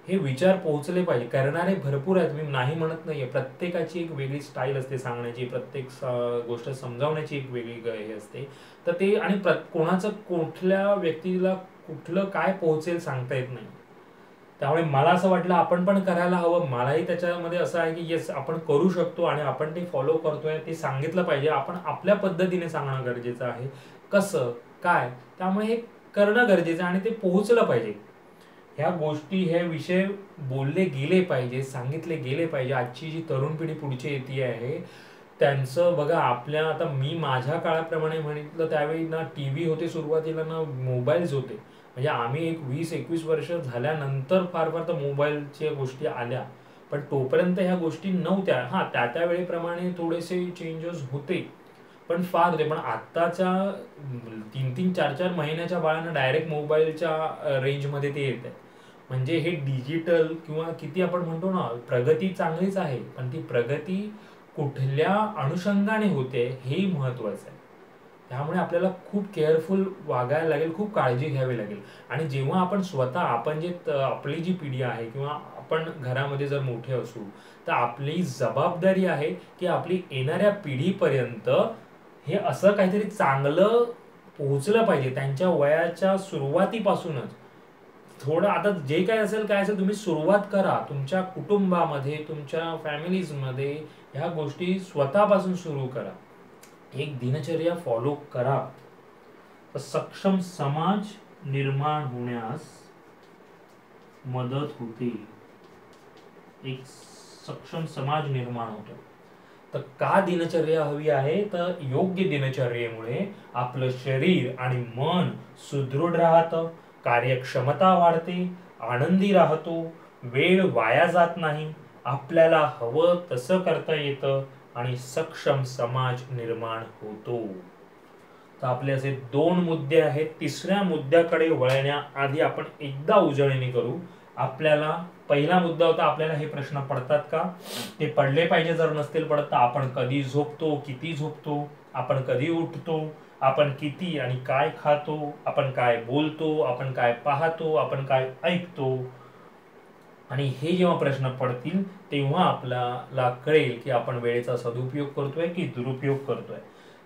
S1: हे विचार पोहोचले पाहिजे. करणारे भरपूर आहेत, मी नाही म्हणत नाहीये. प्रत्येकाची एक वेगळी स्टाईल असते सांगण्याची, प्रत्येक गोष्ट समजावण्याची एक वेगळी हे असते. तर ते आणि कोणाचं कुठल्या व्यक्तीला कुठलं काय पोहोचेल सांगता येत नाही. त्यामुळे मला असं वाटलं आपण पण करायला हवं. मलाही त्याच्यामध्ये असं आहे की येस आपण करू शकतो आणि आपण ते फॉलो करतोय ते सांगितलं पाहिजे. आपण आपल्या पद्धतीने सांगणं गरजेचं आहे, कसं काय, त्यामुळे हे करणं गरजेचं आणि ते पोहोचलं पाहिजे. ह्या गोष्टी हे विषय बोलले गेले पाहिजे, सांगितले गेले पाहिजे. आजची जी तरुण पिढी पुढची येते आहे त्यांचं बघा. आपल्या आता मी माझ्या काळाप्रमाणे म्हटलं त्यावेळी ना टीव्ही होते सुरुवातीला, ना मोबाईल्स होते. म्हणजे आम्ही एक 20-21 वर्ष झाल्यानंतर फार फार तर मोबाईलच्या गोष्टी आल्या, पण तोपर्यंत ह्या गोष्टी नव्हत्या. हा त्या वेळेप्रमाणे थोडेसे चेंजेस होते पण फार होते. पण आत्ताच्या 3-4 महिन्याच्या बाळांना डायरेक्ट मोबाईलच्या रेंजमध्ये ते येत आहे. म्हणजे हे डिजिटल किंवा किती आपण म्हणतो ना प्रगती चांगलीच आहे, पण ती प्रगती कुठल्या अनुषंगाने होते हे महत्वाचं आहे. त्यामुळे आपल्याला खूप केअरफुल वागायला लागेल, खूप काळजी घ्यावी लागेल. आणि जेव्हा आपण स्वतः आपण जे आपली जी पिढी आहे किंवा आपण घरामध्ये जर मोठे असू तर आपली जबाबदारी आहे की आपली येणाऱ्या पिढीपर्यंत हे असं काहीतरी चांगलं पोहोचलं पाहिजे. त्यांच्या वयाच्या सुरुवातीपासूनच थोडं आता जे काय असेल काय असेल तुम्ही सुरुवात करा तुमच्या कुटुंबामध्ये, तुमच्या फॅमिलीजमध्ये. ह्या गोष्टी स्वतःपासून सुरू करा, एक दिनचर्या फॉलो करा. तर सक्षम समाज निर्माण होण्यास मदत होते. एक सक्षम समाज निर्माण होतो. तर का दिनचर्या हवी आहे, तर योग्य दिनचर्येमुळे आपलं शरीर आणि मन सुदृढ राहतं, कार्यक्षमता वाढते, आनंदी राहतो, वेळ वाया जात नाही, आपल्याला हवं तसं करता येतं आणि सक्षम समाज निर्माण होतो. तर आपले असे 2 मुद्दे आहेत. तिसऱ्या मुद्द्याकडे वळण्याआधी आपण एकदा उजळणी करू. आपल्याला पहिला मुद्दा होता आपल्याला हे प्रश्न पडतात का, ते पडले पाहिजे. जर नसतील पडत तर आपण कधी झोपतो, किती झोपतो, आपण कधी उठतो, आपण किती आणि काय खातो, आपण काय बोलतो, आपण काय पाहतो, आपण काय ऐकतो. आणि हे जेव्हा प्रश्न पडतील तेव्हा आपल्याला कळेल की आपण वेळेचा सदुपयोग करतोय की दुरुपयोग करतोय.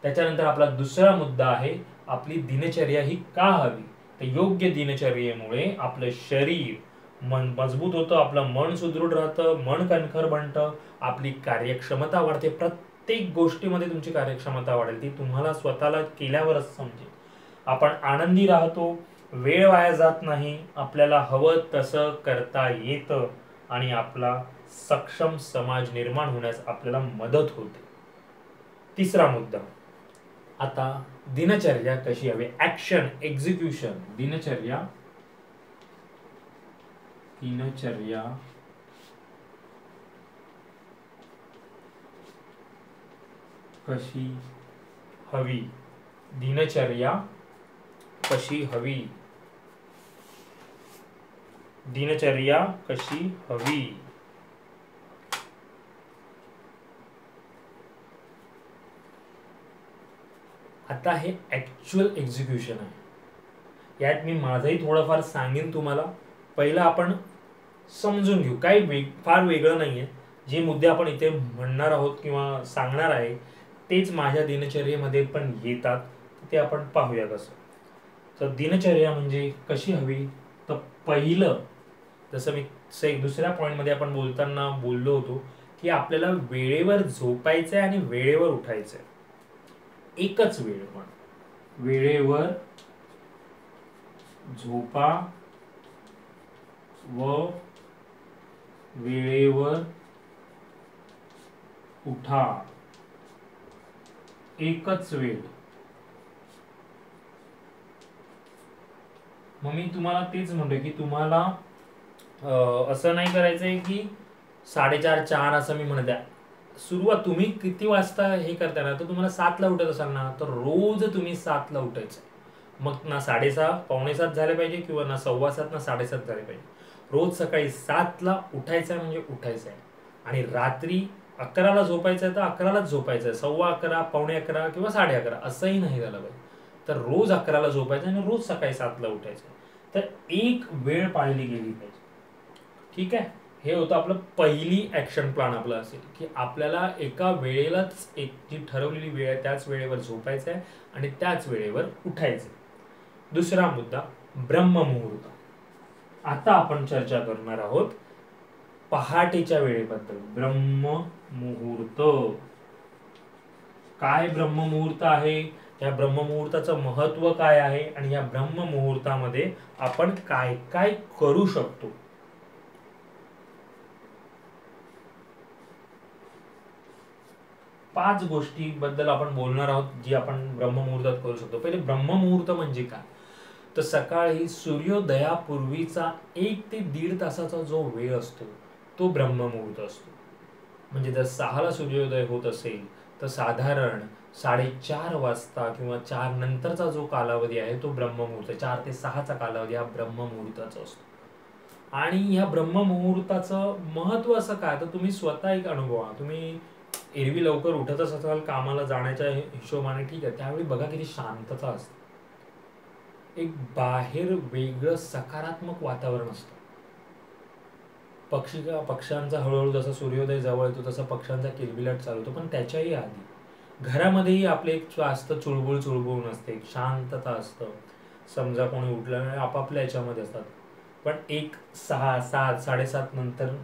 S1: त्याच्यानंतर आपला दुसरा मुद्दा आहे आपली दिनचर्या ही का हवी. तर योग्य दिनचर्येमुळे आपलं शरीर मन मजबूत होतं, आपलं मन सुदृढ राहतं, मन कणखर बनतं, आपली कार्यक्षमता वाढते. प्रत्येक गोष्टीमध्ये तुमची कार्यक्षमता वाढेल, ती तुम्हाला स्वतःला केल्यावरच समजेल. आपण आनंदी राहतो, वेळ वाया जात नाही, आपल्याला हवं तसं करता येतं आणि आपला सक्षम समाज निर्माण होण्यास आपल्याला मदत होते. तिसरा मुद्दा आता दिनचर्या कशी हवी, ऍक्शन एक्झिक्युशन. दिनचर्या कशी हवी, दिनचर्या कशी हवी, दिनचर्या कशी हवी. आता हे ऍक्च्युअल एक्झिक्युशन आहे. यात मी माझंही थोडंफार सांगेन तुम्हाला. पहिलं आपण समजून घेऊ, काही फार वेगळं नाहीये. जे मुद्दे आपण इथे म्हणणार आहोत किंवा सांगणार आहे तेच माझ्या दिनचर्येमध्ये पण येतात. ते आपण पाहूया कसं. तर दिनचर्या म्हणजे कशी हवी, तर पहिलं जसं मी दुसऱ्या पॉईंटमध्ये आपण बोलताना बोललो होतो की आपल्याला वेळेवर झोपायचंय आणि वेळेवर उठायचंय. एकच वेळ, पण वेळेवर झोपा व वेळेवर उठा. एकच वेळ. मग मी तुम्हाला तेच म्हणतोय की तुम्हाला असं नाही करायचंय की 4:30 4 असं मी म्हणत आहे. सुरुवात तुम्ही किती वाजता हे करता ना, तर तुम्हाला 7ला उठत असाल ना, तर रोज तुम्ही 7ला उठायचं. मग ना 6:30 7:45 झाले पाहिजे किंवा ना 6:15 ना 7:30 झाले पाहिजे. रोज सकाळी 7ला उठायचं आहे म्हणजे उठायचं आहे. आणि रात्री 11ला झोपायचं आहे तर 11लाच झोपायचं आहे. 11:15 11:45 किंवा 11:30 असंही नाही झालं पाहिजे. तर रोज 11ला झोपायचं आणि रोज सकाळी 7ला उठायचं. तर एक वेळ पाळली गेली पाहिजे. ठीक आहे. हे होतं आपलं पहिली ऍक्शन प्लॅन आपलं असेल की आपल्याला एका वेळेलाच एक जी ठरवलेली वेळ आहे त्याच वेळेवर झोपायचं आहे आणि त्याच वेळेवर उठायचं. दुसरा मुद्दा, ब्रह्ममुहूर्त. आता आपण चर्चा करणार आहोत पहाटेच्या वेळेबद्दल. ब्रह्ममुहूर्त काय ब्रह्ममुहूर्त आहे, या ब्रह्ममुहूर्ताचं महत्व काय आहे आणि या ब्रह्ममुहूर्तामध्ये आपण काय काय करू शकतो. पाच गोष्टी बद्दल आपण बोलणार आहोत जी आपण ब्रह्ममुहूर्तात करू शकतो. पहिले ब्रह्ममुहूर्त म्हणजे काय, तर सकाळी सूर्योदयापूर्वीचा 1 ते 1.5 तासाचा जो वेळ असतो तो ब्रह्ममुहूर्त असतो. म्हणजे जर 6ला सूर्योदय होत असेल तर साधारण 4:30 वाजता किंवा 4 नंतरचा जो कालावधी आहे तो ब्रह्ममुहूर्त, 4 ते 6चा कालावधी हा ब्रह्ममुहूर्ताचा असतो. आणि ह्या ब्रह्ममुहूर्ताचं महत्व असं काय, तर तुम्ही स्वतः एक अनुभवा. तुम्ही एरवी लवकर उठतच असाल कामाला जाण्याच्या हिशोबाने, ठीक आहे, त्यावेळी बघा किती शांतता असते. एक बाहेर वेगळं सकारात्मक वातावरण असतं. पक्ष्यांचा हळूहळू जसा सूर्योदय जवळ येतो तसा पक्ष्यांचा किलबिलाट चालू होतो. पण त्याच्याही आधी घरामध्येही आपले एक जास्त चुळबुळ चुळबुळ नसते, एक शांतता असतं. समजा कोणी उठलं आपापल्या याच्यामध्ये असतात, पण एक 6 7 7:30 नंतर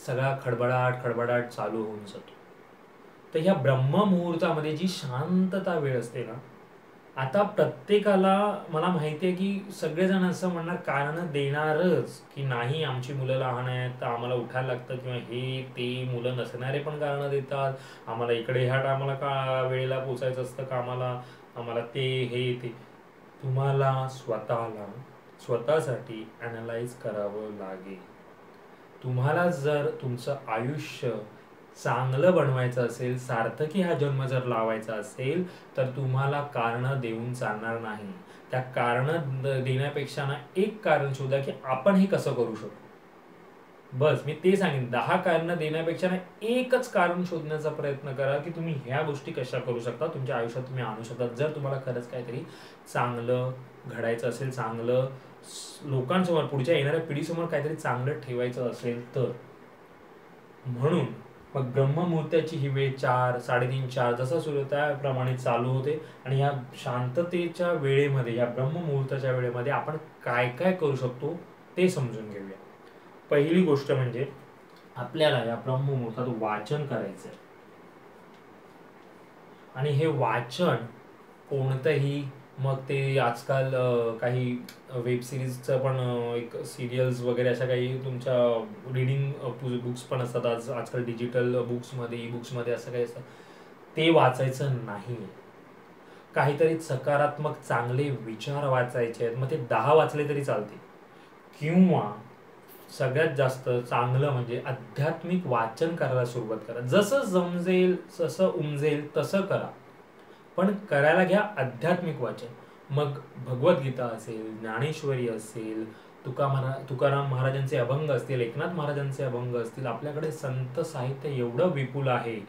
S1: सगळा खडबडाट चालू होऊन जातो. तर ह्या ब्रह्ममुहूर्तामध्ये जी शांतता वेळ असते ना, आता प्रत्येकाला मला माहिती आहे की सगळेजण असं म्हणणार, कारण देणारच की नाही आमची मुलं लहान आहेत तर आम्हाला उठायला लागतं, किंवा हे ते मुलं नसणारे पण कारणं देतात, आम्हाला इकडे ह्या टायमाला का वेळेला पोचायचं असतं कामाला, आम्हाला ते हे ते. तुम्हाला स्वतःसाठी ॲनालाइज करावं लागेल. तुम्हाला जर तुमचं आयुष्य चांगलं बनवायचं असेल, सार्थकी हा जन्म जर लावायचा असेल, तर तुम्हाला कारणं देऊन चालणार नाही. त्या कारणं देण्यापेक्षा ना एक कारण शोधा की आपण हे कसं करू शकतो. बस मी ते सांगेन, 10 कारणं देण्यापेक्षा ना एकच कारण शोधण्याचा प्रयत्न करा की तुम्ही ह्या गोष्टी कशा करू शकता, तुमच्या आयुष्यात तुम्ही आणू शकता. जर तुम्हाला खरंच काहीतरी चांगलं घडायचं असेल, चांगलं लोकांसमोर, पुढच्या येणाऱ्या पिढीसमोर काहीतरी चांगलं ठेवायचं असेल तर. म्हणून मग ब्रह्ममुहूर्ताची ही वेळ 4 3:30 4 जसा सूर्य त्याप्रमाणे चालू होते. आणि या शांततेच्या वेळेमध्ये, या ब्रह्ममुहूर्ताच्या वेळेमध्ये आपण काय काय करू शकतो ते समजून घेऊया. पहिली गोष्ट म्हणजे आपल्याला या ब्रह्ममुहूर्तात वाचन करायचं आहे. आणि हे वाचन कोणतंही, मग ते आजकाल काही वेब सिरीजचं पण एक सिरियल्स वगैरे अशा काही तुमच्या रीडिंग बुक्स पण असतात आजकाल डिजिटल बुक्समध्ये, ई बुक्समध्ये असं काही असतं, ते वाचायचं नाही. काहीतरी सकारात्मक चांगले विचार वाचायचे आहेत, मग ते 10 वाचले तरी चालते. किंवा सगळ्यात जास्त चांगलं म्हणजे आध्यात्मिक वाचन करायला सुरुवात करा. जसं जमजेल, जसं उमजेल तसं करा, पण करायला घ्या आध्यात्मिक वाचन. मग भगवद्गीता असेल, ज्ञानेश्वरी असेल, तुकाराम महाराजांचे अभंग असतील, एकनाथ महाराजांचे अभंग असतील. आपल्याकडे संत साहित्य एवढं विपुल आहे,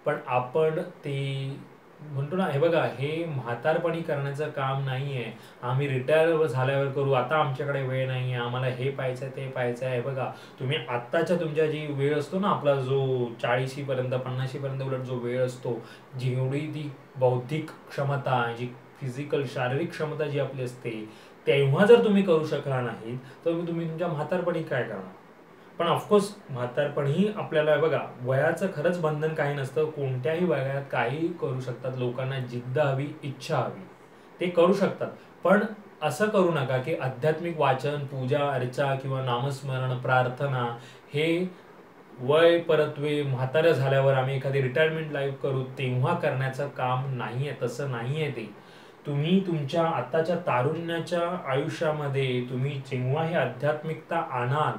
S1: पण आपण ते म्हणतो ना, हे बघा, हे म्हातारपणी करण्याचं काम नाही आहे, आम्ही रिटायर झाल्यावर करू, आता आमच्याकडे वेळ नाही आहे, आम्हाला हे पाहायचं ते पाहायचं आहे. बघा, तुम्ही आत्ताच्या तुमच्या जी वेळ असतो ना, आपला जो 40पर्यंत 50पर्यंत उलट जो वेळ असतो, जेवढी ती बौद्धिक क्षमता, जी फिजिकल शारीरिक क्षमता जी आपली असते, तेव्हा जर तुम्ही करू शकला नाहीत तर तुम्ही तुमच्या म्हातारपणी काय करणार. पण ऑफकोर्स म्हातारपणी आपल्याला बघा, वयाचं खरंच बंधन काही नसतं, कोणत्याही वयात काही करू शकतात. लोकांना जिद्द हवी, इच्छा हवी, ते करू शकतात. पण असं करू नका की आध्यात्मिक वाचन, पूजा अर्चा किंवा नामस्मरण, प्रार्थना हे वय परत्वे म्हाताऱ्या झाल्यावर आम्ही एखादी रिटायरमेंट लाईफ करू तेव्हा करण्याचं काम नाहीये. तसं नाहीये ते. तुम्ही तुमच्या आताच्या तारुण्याच्या आयुष्यामध्ये तुम्ही जेव्हा ही आध्यात्मिकता आणाल,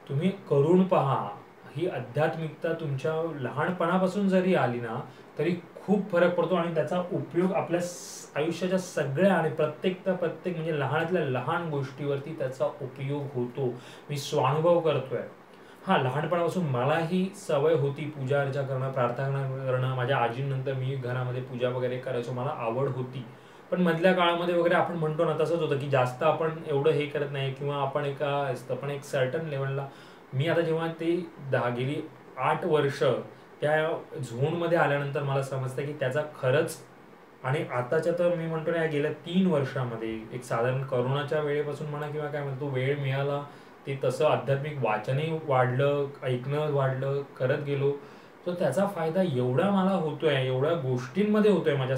S1: तुम्ही करून पहा. ही आध्यात्मिकता तुमच्या लहानपणापासून जरी आली ना तरी खूप फरक पडतो आणि त्याचा उपयोग आपल्या आयुष्याच्या सगळ्या आणि प्रत्येक म्हणजे लहानातल्या लहान गोष्टीवरती त्याचा उपयोग होतो. मी स्वानुभव करतोय. हा, लहानपणापासून मलाही सवय होती पूजा अर्चा करणं, प्रार्थना करणं. माझ्या आजीनंतर मी घरामध्ये पूजा वगैरे करायचो, मला आवड होती. पण मधल्या काळामध्ये वगैरे आपण म्हणतो ना तसंच होतं की जास्त आपण एवढं हे करत नाही किंवा आपण असतं, पण एक सर्टन लेवलला मी आता जेव्हा ते गेली 8 वर्ष त्या झोनमध्ये आल्यानंतर मला समजतं की त्याचा खरंच. आणि आताच्या तर मी म्हणतो ना, या गेल्या 3 वर्षामध्ये एक साधारण करोनाच्या वेळेपासून म्हणा किंवा काय म्हणतो वेळ मिळाला ते तसं आध्यात्मिक वाचनही वाढलं, ऐकणं वाढलं, करत गेलो. तर त्याचा फायदा एवढा मला होतोय, एवढ्या गोष्टींमध्ये होतोय माझ्या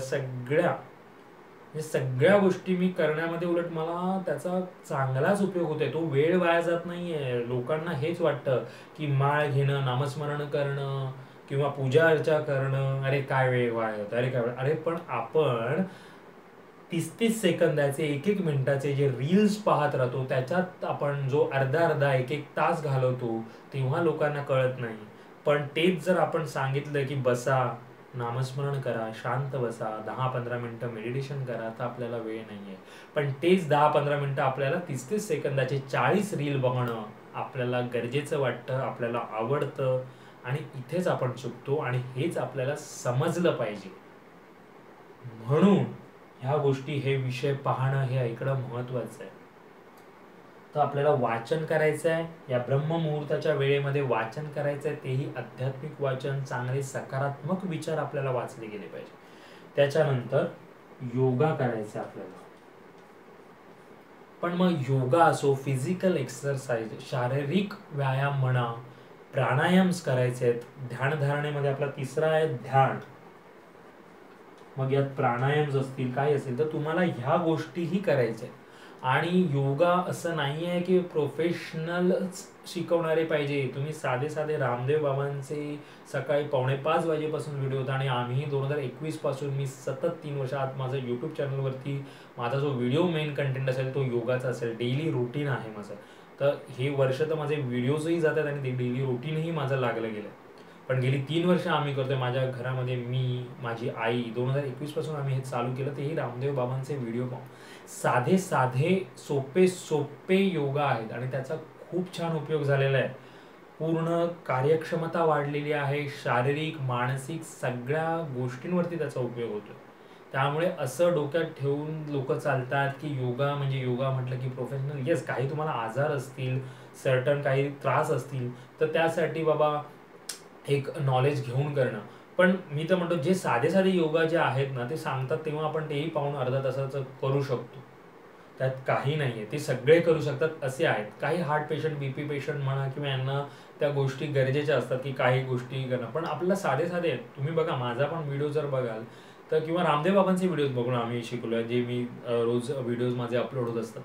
S1: सगळ्या गोष्टी मी करण्यामध्ये उलट मला त्याचा चांगलाच उपयोग होतोय. तो वेळ वाया जात नाहीये. लोकांना हेच वाटतं की माळ घेणं, नामस्मरण करणं किंवा पूजा अर्चा करणं, अरे काय वेळ वाया होतं, अरे पण आपण 30-30 सेकंदाचे 1-1 मिनिटाचे जे रील्स पाहत राहतो त्याच्यात आपण जो अर्धा 1-1 तास घालवतो तेव्हा लोकांना कळत नाही. पण तेच जर आपण सांगितलं की बसा, नामस्मरण करा, शांत बसा, 10-15 मिनिटं मेडिटेशन करा, तर आपल्याला वेळ नाहीये. पण तेच 10-15 मिनिटं आपल्याला 30-30 सेकंदाचे 40 रील बघणं आपल्याला गरजेचं वाटतं, आपल्याला आवडतं आणि इथेच आपण चुकतो आणि हेच आपल्याला समजलं पाहिजे. म्हणून ह्या गोष्टी, हे विषय पाहणं, हे ऐकणं महत्वाचं आहे. तर आपल्याला वाचन करायचं आहे, या ब्रह्ममुहूर्ताच्या वेळेमध्ये वाचन करायचं आहे, तेही आध्यात्मिक वाचन, चांगले सकारात्मक विचार आपल्याला वाचले गेले पाहिजे. त्याच्यानंतर योगा करायचा आपल्याला. पण मग योगा असो, फिजिकल एक्सरसाइज, शारीरिक व्यायाम म्हणा, प्राणायाम्स करायचे आहेत. ध्यानधारणेमध्ये आपला तिसरा आहे ध्यान. मग यात प्राणायाम असतील, काय असेल, तर तुम्हाला ह्या गोष्टीही करायच्या आहेत. आणि योगा असं नाही आहे की प्रोफेशनलच शिकवणारे पाहिजे. तुम्ही साधे रामदेव बाबांचे सकाळी 4:45 वाजेपासून व्हिडिओ होता आणि आम्ही 2021 पासून मी सतत 3 वर्षात माझं यूट्यूब चॅनलवरती माझा जो व्हिडिओ मेन कंटेंट असेल तो योगाचा असेल. डेली रुटीन आहे माझं. तर हे वर्ष तर माझे व्हिडिओजही जातात आणि ते डेली रुटीनही माझं लागलं गेलं. पण गेली 3 वर्ष आम्ही करतोय. माझ्या घरामध्ये मी, माझी आई, 2021 पासून आम्ही हे चालू केलं. तेही रामदेव बाबांचे व्हिडिओ पाहून. साधे सोपे योगा आहेत आणि त्याचा खूप छान उपयोग झालेला आहे. पूर्ण कार्यक्षमता वाढलेली आहे. शारीरिक, मानसिक सगळ्या गोष्टींवरती त्याचा उपयोग होतो. त्यामुळे असं डोक्यात ठेवून लोक चालतात की योगा म्हणजे योगा म्हटलं की प्रोफेशनल. येस, काही तुम्हाला आजार असतील, सर्टन काही त्रास असतील, तर त्यासाठी बाबा एक नॉलेज घेऊन करणं. पण मी तर म्हणतो जे साधे योगा जे आहेत ना ते सांगतात तेव्हा आपण तेही पाहून अर्धा तासाचं करू शकतो. त्यात काही नाहीये, ते सगळे करू शकतात असे आहेत. काही हार्ट पेशंट, बीपी पेशंट म्हणा किंवा यांना त्या गोष्टी गरजेच्या असतात की काही गोष्टी करणं. पण आपल्याला साधे आहेत. तुम्ही बघा, माझा पण व्हिडिओ जर बघाल तर किंवा रामदेव बाबांचे व्हिडिओज बघून आम्ही शिकलोय, जे मी रोज व्हिडिओज माझे अपलोड होत असतात.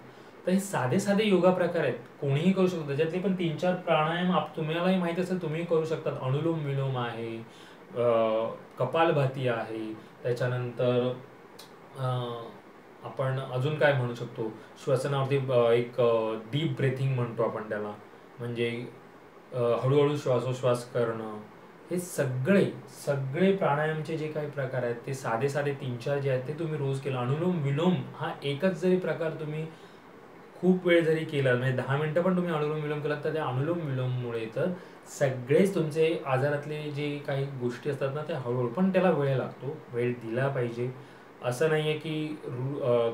S1: तर हे साधे योगा प्रकार आहेत, कोणीही करू शकतो. त्याच्यातले पण 3-4 प्राणायाम तुम्हालाही माहिती असेल, तुम्ही करू शकतात. अनुलोम विलोम आहे, कपालभाती आहे, त्याच्यानंतर आपण अजून काय म्हणू शकतो, श्वसनावरती एक डीप ब्रेथिंग म्हणतो आपण त्याला, म्हणजे हळूहळू श्वासोश्वास करणं. हे सगळे प्राणायामचे जे काही प्रकार आहेत ते साधे 3-4 जे आहेत ते तुम्ही रोज केलं. अनुलोम विलोम हा एकच जरी प्रकार तुम्ही खूप वेळ जरी केला, म्हणजे 10 मिनिटं पण तुम्ही अनुलोम विलोम केलात, तर त्या अनुलोम विलोममुळे तर सगळेच तुमचे आजारातले जे काही गोष्टी असतात ना त्या हळूहळू, पण त्याला वेळ लागतो, वेळ दिला पाहिजे. असं नाहीये की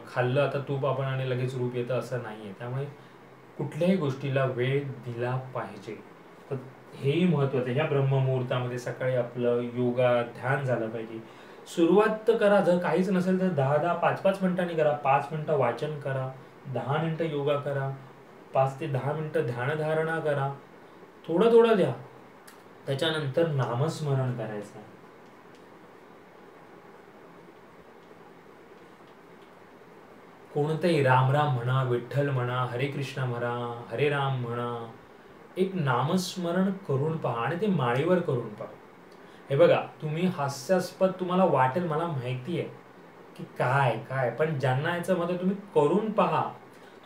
S1: खाल्लं आता तूप आपण आणि लगेच रूप येतं, असं नाहीये. त्यामुळे कुठल्याही गोष्टीला वेळ दिला पाहिजे. तर हेही महत्वाचं आहे. ह्या ब्रह्ममुहूर्तामध्ये सकाळी आपलं योगा, ध्यान झालं पाहिजे. सुरुवात तर करा, जर काहीच नसेल तर 10-10, 5-5 मिनिटांनी करा. 5 मिनिटं वाचन करा, 10 मिनिटं योगा करा, 5 ते 10 मिनिटं ध्यानधारणा करा. थोडं द्या. त्याच्यानंतर नामस्मरण करायचं. कोणतंही राम म्हणा, विठ्ठल म्हणा, हरे कृष्ण म्हणा, हरे राम म्हणा, एक नामस्मरण करून पहा आणि ते माळीवर करून पहा. हे बघा, तुम्ही हास्यास्पद तुम्हाला वाटेल, मला माहिती आहे की काय, पण ज्यांना याचं मत, तुम्ही करून पहा.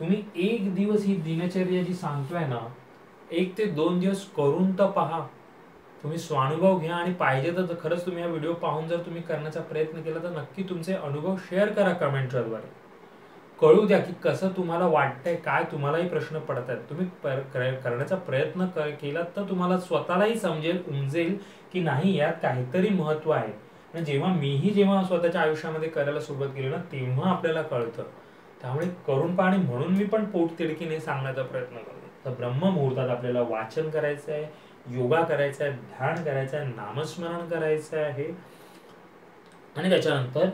S1: तुम्ही 1 दिवस ही दिनचर्या जी सांगतोय ना, 1 ते 2 दिवस करून तर पहा. तुम्ही स्वानुभव घ्या आणि पाहिजे तर खरंच तुम्ही हा व्हिडिओ पाहून जर तुम्ही करण्याचा प्रयत्न केला तर नक्की तुमचे अनुभव शेअर करा कमेंटच्या द्वारे. कळू द्या की कसं तुम्हाला वाटतंय, काय तुम्हालाही प्रश्न पडत आहेत. तुम्ही करण्याचा प्रयत्न केलात तर तुम्हाला स्वतःलाही समजेल, उमजेल की नाही यात काहीतरी महत्व आहे. आणि जेव्हा स्वतःच्या आयुष्यामध्ये करायला सुरुवात केली ना तेव्हा आपल्याला कळतं. त्यामुळे करून पहा. आणि म्हणून मी पण पोटतिडकीने सांगण्याचा प्रयत्न करतो. तर ब्रह्ममुहूर्तात आपल्याला वाचन करायचं आहे, योगा करायचा आहे, ध्यान करायचं आहे, नामस्मरण करायचं आहे. आणि त्याच्यानंतर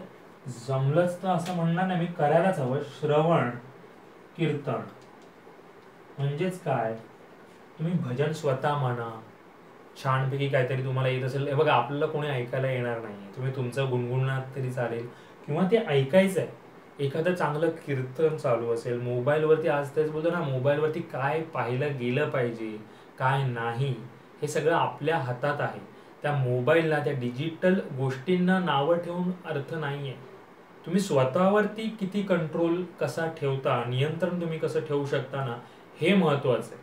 S1: जमलंच तर असं म्हणणार नाही मी, करायलाच हवं श्रवण कीर्तन. म्हणजेच काय, तुम्ही भजन स्वतः म्हणा, छानपैकी काहीतरी तुम्हाला येत असेल. हे बघा, आपल्याला कोणी ऐकायला येणार नाही, तुम्ही तुमचं गुणगुणनात तरी चालेल किंवा ते ऐकायचं आहे. एखादं चांगलं कीर्तन चालू असेल मोबाईलवरती, आज तेच बोलतो ना, मोबाईलवरती काय पाहिलं गेलं पाहिजे काय नाही हे सगळं आपल्या हातात आहे. त्या मोबाईलला, त्या डिजिटल गोष्टींना नावं ठेवून अर्थ नाहीये. तुम्ही स्वतःवरती किती कंट्रोल कसा ठेवता, नियंत्रण तुम्ही कसं ठेवू शकता ना, हे महत्वाचं आहे.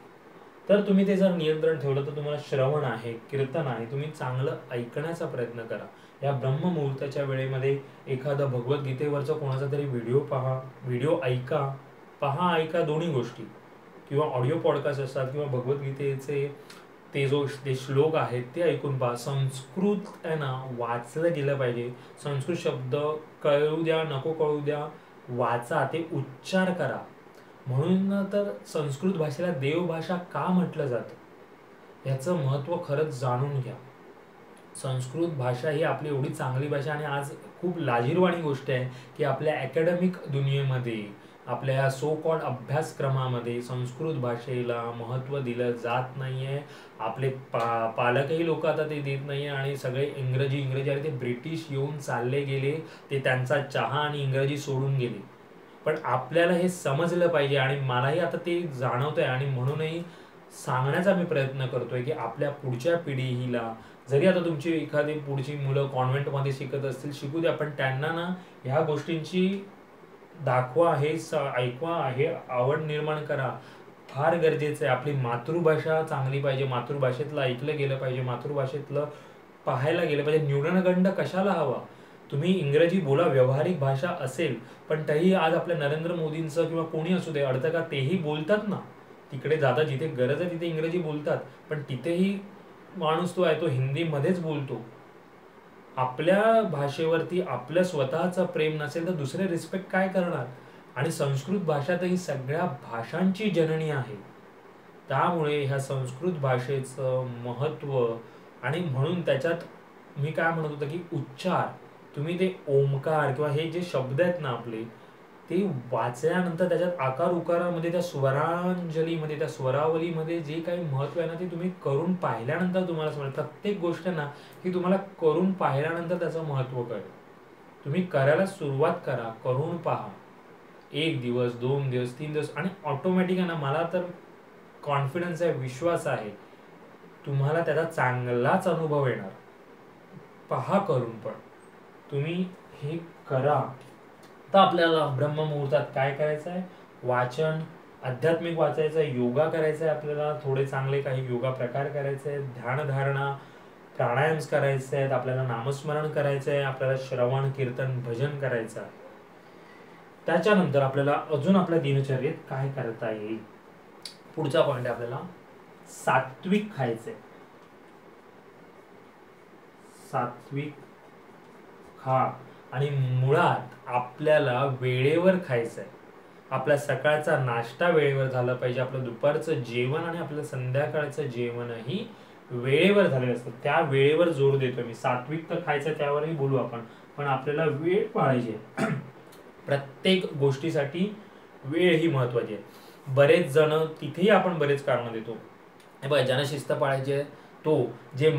S1: तर तुम्ही ते जर नियंत्रण ठेवलं तर तुम्हाला श्रवण आहे, कीर्तन आहे, तुम्ही चांगलं ऐकण्याचा प्रयत्न करा. या ब्रह्ममुहूर्ताच्या वेळेमध्ये एखादं भगवद्गीतेवरचा कोणाचा तरी व्हिडिओ पहा, व्हिडिओ ऐका, पहा ऐका दोन्ही गोष्टी, किंवा ऑडिओ पॉडकास्ट असतात किंवा भगवद्गीतेचे ते श्लोक आहेत ते ऐकून पहा. संस्कृत आहे ना वाचलं गेलं पाहिजे. संस्कृत शब्द कळू द्या नको कळू द्या, वाचा, ते उच्चार करा. म्हणून तर संस्कृत भाषेला देवभाषा का म्हटलं जातं याचं महत्त्व खरंच जाणून घ्या. संस्कृत भाषा ही आपली एवढी चांगली भाषा, आणि आज खूप लाजिरवाणी गोष्ट आहे की आपल्या अकॅडमिक दुनियेमध्ये, आपल्या सो कॉल्ड अभ्यासक्रमामध्ये संस्कृत भाषेला महत्त्व दिलं जात नाही आहे. आपले पालकही लोक आता ते देत नाही आहे, आणि सगळे इंग्रजी आणि ते ब्रिटिश येऊन चालले गेले, ते त्यांचा चहा आणि इंग्रजी सोडून गेले. पण आपल्याला हे समजलं पाहिजे, आणि मलाही आता ते जाणवतंय, आणि म्हणूनही सांगण्याचा मी प्रयत्न करतोय की आपल्या पुढच्या पिढीला, जरी आता तुमची एखादी पुढची मुलं कॉन्व्हेंटमध्ये शिकत असतील, शिकू द्या, पण त्यांना ना ह्या गोष्टींची दाखवा, हे ऐकवा, हे आवड निर्माण करा. फार गरजेचं आहे. आपली मातृभाषा चांगली पाहिजे, मातृभाषेतलं ऐकलं गेलं पाहिजे, मातृभाषेतलं पाहायला गेलं पाहिजे. न्यूनगंड कशाला हवा. तुम्ही इंग्रजी बोला, व्यावहारिक भाषा असेल, पण तरी आज आपल्या नरेंद्र मोदींचं किंवा कोणी असू दे अडतं का, तेही बोलतात ना, तिकडे जातात जिथे गरज आहे तिथे इंग्रजी बोलतात, पण तिथेही माणूस तो आहे तो हिंदीमध्येच बोलतो. आपल्या भाषेवरती आपल्या स्वतःचं प्रेम नसेल तर दुसरे रिस्पेक्ट काय करणार. आणि संस्कृत भाषा तर ही सगळ्या भाषांची जननी आहे. त्यामुळे ह्या संस्कृत भाषेचं महत्त्व, आणि म्हणून त्याच्यात मी काय म्हणत होतो की उच्चार, तुम्ही ते ओमकार किंवा हे जे शब्द आहेत ना आपले, ते वाचल्यानंतर त्याच्यात आकार उकारामध्ये, त्या स्वरांजलीमध्ये, त्या स्वरावलीमध्ये जे काही महत्व आहे ना, ते तुम्ही करून पाहिल्यानंतर तुम्हाला समजेल. प्रत्येक गोष्ट ना ही तुम्हाला करून पाहिल्यानंतर त्याचं महत्व कळेल. तुम्ही करायला सुरुवात करा, करून पहा, 1 दिवस 2 दिवस 3 दिवस, आणि ऑटोमॅटिक आहे ना, मला तर कॉन्फिडन्स आहे, विश्वास आहे, तुम्हाला त्याचा चांगलाच अनुभव येणार. पहा करून, पण तुम्ही हे करा. तर आपल्याला ब्रह्ममुहूर्तात काय करायचं आहे, वाचन, आध्यात्मिक वाचायचं आहे, योगा करायचा आहे, आपल्याला थोडे चांगले काही योगा प्रकार करायचे आहेत, ध्यानधारणा प्राणायाम करायचे आहेत, आपल्याला नामस्मरण करायचं आहे, आपल्याला श्रवण कीर्तन भजन करायचं आहे. त्याच्यानंतर आपल्याला अजून आपल्या दिनचर्येत काय करता येईल, पुढचा पॉइंट आहे आपल्याला सात्विक खायचंय. सात्विक खा, आणि मुळात आपल्याला वेळेवर खायचंय. आपला सकाळचा नाश्ता वेळेवर झाला पाहिजे, आपलं दुपारचं जेवण आणि आपलं संध्याकाळचं जेवणही वेळेवर झालेलं असतं. त्या वेळेवर जोर देतो मी. सात्विक तर खायचं त्यावरही बोलू आपण, पण आपल्याला वेळ पाळायची आहे. प्रत्येक गोष्टीसाठी वेळ ही महत्वाची आहे. बरेच जण, तिथेही आपण बरेच कारणं देतो. बघा, ज्यांना शिस्त पाळायची आहे, तो जे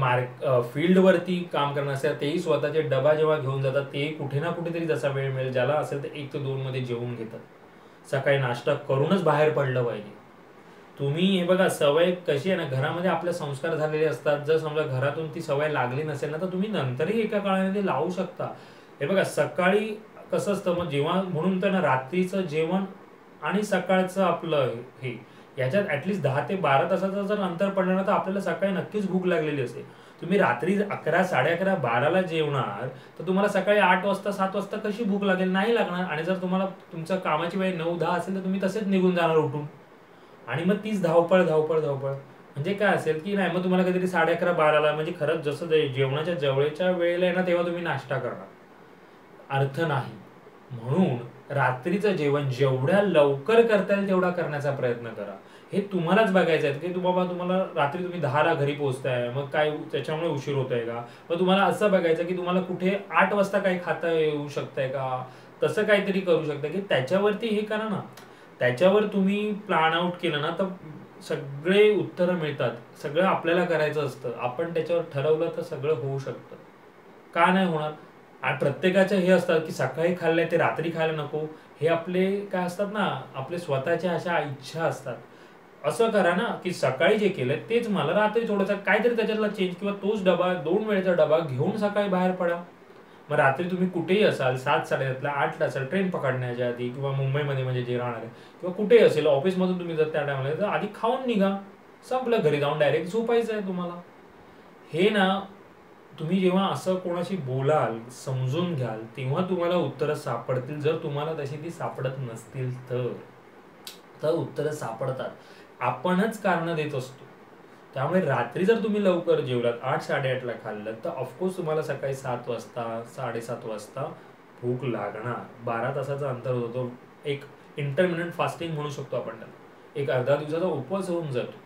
S1: फील्डवरती काम करणार असेल तेही स्वतःचे डबा जेव्हा घेऊन जातात, तेही कुठे ना कुठेतरी जसा वेळ मिळेल, ज्याला असेल तर 1 ते 2 मध्ये जेवून घेतात. सकाळी नाश्ता करूनच बाहेर पडलं पाहिजे. तुम्ही हे बघा, सवय कशी आहे ना, घरामध्ये आपले संस्कार झालेले असतात. जर समजा घरातून ती सवय लागली नसेल ना, तर तुम्ही नंतरही एका काळामध्ये लावू शकता. हे बघा, सकाळी कसं असतं मग, जेव्हा म्हणून तर ना, रात्रीचं जेवण आणि सकाळचं आपलं हे, याच्यात ऍटलीस्ट 10 ते 12 तासाचं जर अंतर पडलं ना, तर आपल्याला सकाळी नक्कीच भूक लागलेली असते. तुम्ही रात्री 11, 11:30, 12ला जेवणार तर तुम्हाला सकाळी 8 वाजता 7 वाजता कशी भूक लागेल? नाही लागणार. आणि जर तुम्हाला तुमच्या कामाची वेळ 9, 10 असेल तर तुम्ही तसेच निघून जाणार उठून. आणि मग तीच धावपळ धावपळ धावपळ म्हणजे काय असेल की नाही, मग तुम्हाला कधीतरी 11:30, 12ला म्हणजे खरंच जसं जेवणाच्या जवळच्या वेळेला आहे ना तेव्हा तुम्ही नाश्ता करणार, अर्थ नाही. म्हणून रात्रीचं जेवण जेवढ्या लवकर करता येईल तेवढा करण्याचा प्रयत्न करा. हे तुम्हालाच बघायचं आहे की बाबा तुम्हाला रात्री तुम्ही 10ला घरी पोहोचताय, मग काय त्याच्यामुळे उशीर होतोय का? मग तुम्हाला असं बघायचं की तुम्हाला कुठे 8 वाजता काही खाता येऊ शकतंय का? तसं काहीतरी करू शकता की त्याच्यावरती हे करा ना. त्याच्यावर तुम्ही प्लॅन आउट केलं ना तर सगळे उत्तरं मिळतात. सगळं आपल्याला करायचं असतं, आपण त्याच्यावर ठरवलं तर सगळं होऊ शकतं. का नाही होणार? आणि प्रत्येकाचं हे असतं की सकाळी खाल्लंय ते रात्री खायला नको. हे आपले काय असतात ना, आपले स्वतःच्या अशा इच्छा असतात. असं करा ना की सकाळी जे केलंय तेच मला रात्री थोडंसं काहीतरी त्याच्यातला चेंज, किंवा तोच डबा 2 वेळेचा डबा घेऊन सकाळी बाहेर पडा. मग रात्री तुम्ही कुठेही असाल, 7, 7:30ला, 8ला असाल, ट्रेन पकडण्याच्या आधी, किंवा मुंबईमध्ये म्हणजे जे राहणार आहे, किंवा कुठेही असेल ऑफिसमधून तुम्ही जर त्या टायमाला तर आधी खाऊन निघा. संपलं, घरी जाऊन डायरेक्ट झोपायचं आहे तुम्हाला. हे ना, तुम्ही जेव्हा असं कोणाशी बोलाल, समजून घ्याल, तेव्हा तुम्हाला उत्तरं सापडतील. जर तुम्हाला तशी ती सापडत नसतील तर उत्तरं सापडतात. आपणच कारणं देत असतो. त्यामुळे रात्री जर तुम्ही लवकर जेवलात, 8, 8:30ला खाल्लं, तर ऑफकोर्स तुम्हाला सकाळी 7 वाजता, 7:30 वाजता भूक लागणार. 12 तासाचं अंतर होतो. एक इंटरमिटंट फास्टिंग म्हणू शकतो आपण त्याला. एक अर्धा दिवसाचा उपवास होऊन जातो.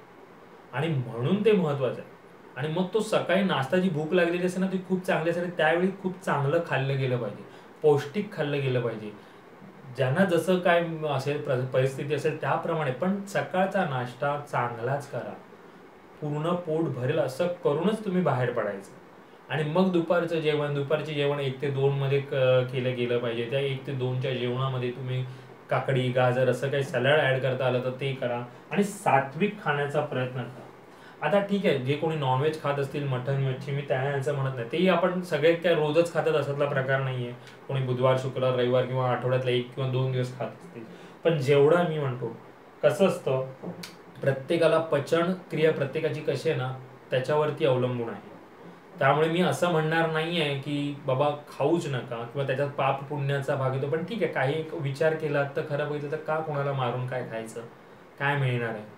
S1: आणि म्हणून ते महत्वाचं आहे. आणि मग तो सकाळी नाश्ता, जी भूक लागलेली असते ना ती खूप चांगली असते. त्यावेळी खूप चांगलं खाल्लं गेलं पाहिजे, पौष्टिक खाल्लं गेलं पाहिजे. ज्यांना जसं काय असेल, परिस्थिती असेल त्याप्रमाणे, पण सकाळचा नाश्ता चांगलाच करा. पूर्ण पोट भरेल असं करूनच तुम्ही बाहेर पडायचं. आणि मग दुपारचं जेवण 1 ते 2 मध्ये केलं गेलं पाहिजे. त्या 1 ते 2च्या जेवणामध्ये तुम्ही काकडी, गाजर असं काही सॅलड ऍड करता आलं तर ते करा. आणि सात्विक खाण्याचा प्रयत्न करा. आता ठीक आहे, जे कोणी नॉनव्हेज खात असतील, मटन, मच्छी, मी त्यांचं म्हणत नाही, तेही आपण सगळे काय रोजच खातात असातला प्रकार नाहीये. कोणी बुधवार, शुक्रवार, रविवार किंवा आठवड्यातला 1 किंवा 2 दिवस खात असतील. पण जेवढा मी म्हणतो, कसं असतं, प्रत्येकाला पचन क्रिया प्रत्येकाची कशी आहे ना त्याच्यावरती अवलंबून आहे. त्यामुळे मी असं म्हणणार नाही आहे की बाबा खाऊच नका किंवा त्याच्यात पाप पुण्याचा भाग येतो. पण ठीक आहे, काही एक विचार केला तर खरं बघितलं तर का कोणाला मारून काय खायचं, काय मिळणार आहे?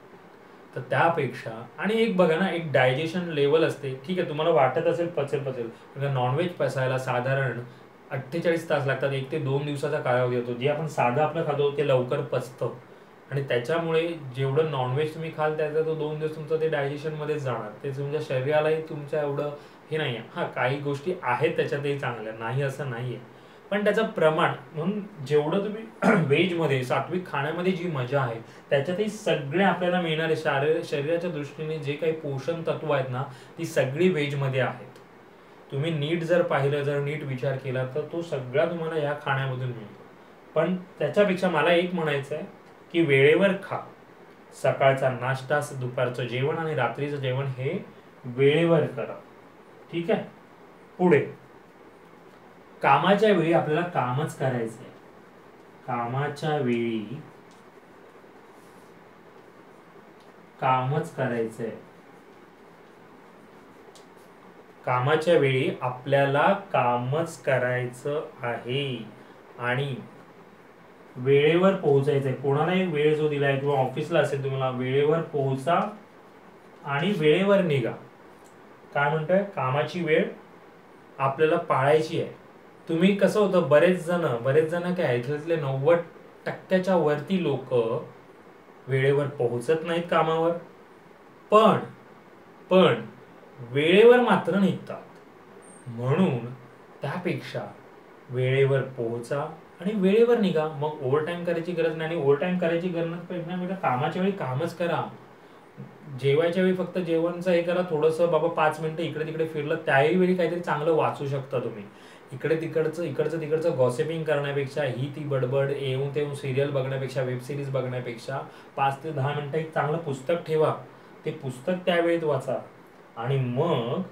S1: तर त्यापेक्षा, आणि एक बघा ना, एक डायजेशन लेवल असते. ठीक आहे, तुम्हाला वाटत असेल पचेल, नॉनव्हेज पचायला साधारण 48 तास लागतात. 1 ते 2 दिवसाचा कालावधी होतो. जे आपण साधं आपलं खातो ते लवकर पचतं. आणि त्याच्यामुळे जेवढं नॉनव्हेज तुम्ही खाल त्याचा तो 2 दिवस तुमचं ते डायजेशनमध्येच जाणार. ते तुमच्या शरीरालाही तुमच्या एवढं हे नाही आहे. हां, काही गोष्टी आहेत त्याच्यातही चांगल्या, नाही असं नाही आहे, पण त्याचं प्रमाण. म्हणून जेवढं तुम्ही व्हेजमध्ये, सात्विक खाण्यामध्ये जी मजा आहे त्याच्यातही सगळे आपल्याला मिळणारे शरीराच्या दृष्टीने जे काही पोषण तत्व आहेत ना ती सगळी व्हेजमध्ये आहेत. तुम्ही नीट जर पाहिलं, जर नीट विचार केला तर तो सगळा तुम्हाला या खाण्यामधून मिळतो. पण त्याच्यापेक्षा मला एक म्हणायचं आहे की वेळेवर खा. सकाळचा नाश्ता, दुपारचं जेवण आणि रात्रीचं जेवण हे वेळेवर करा. ठीक आहे. पुढे, कामाच्या वेळी आपल्याला कामच करायचंय. कामाच्या वेळी कामच करायचंय. कामाच्या वेळी आपल्याला कामच करायचं आहे आणि वेळेवर पोहोचायचंय. कोणालाही वेळ जो दिलाय किंवा ऑफिसला असेल तुम्हाला, वेळेवर पोहोचा आणि वेळेवर निघा. काय म्हणतोय, कामाची वेळ आपल्याला पाळायची आहे. तुम्ही कसं होतं, बरेच जण काय, इथले 90% वरती लोक वेळेवर पोहोचत नाहीत कामावर, पण वेळेवर मात्र निघतात. म्हणून त्यापेक्षा वेळेवर पोहोचा आणि वेळेवर निघा. मग ओव्हरटाईम करायची गरज नाही. आणि ओव्हरटाईम करायची गरज नाही, कामाच्या वेळी कामच करा. जेवायच्या वेळी फक्त जेवणचं हे करा, थोडंसं बाबा 5 मिनिटं इकडे तिकडे फिरलं, त्याही वेळी काहीतरी चांगलं वाचू शकता तुम्ही. इकडे इकडचं तिकडचं गॉसिपिंग करण्यापेक्षा, ही ती बडबड, येऊन तेऊन सिरियल बघण्यापेक्षा, वेब सिरीज बघण्यापेक्षा 5 ते 10 मिनिटं एक चांगलं पुस्तक ठेवा. ते पुस्तक त्यावेळेत वाचा. आणि मग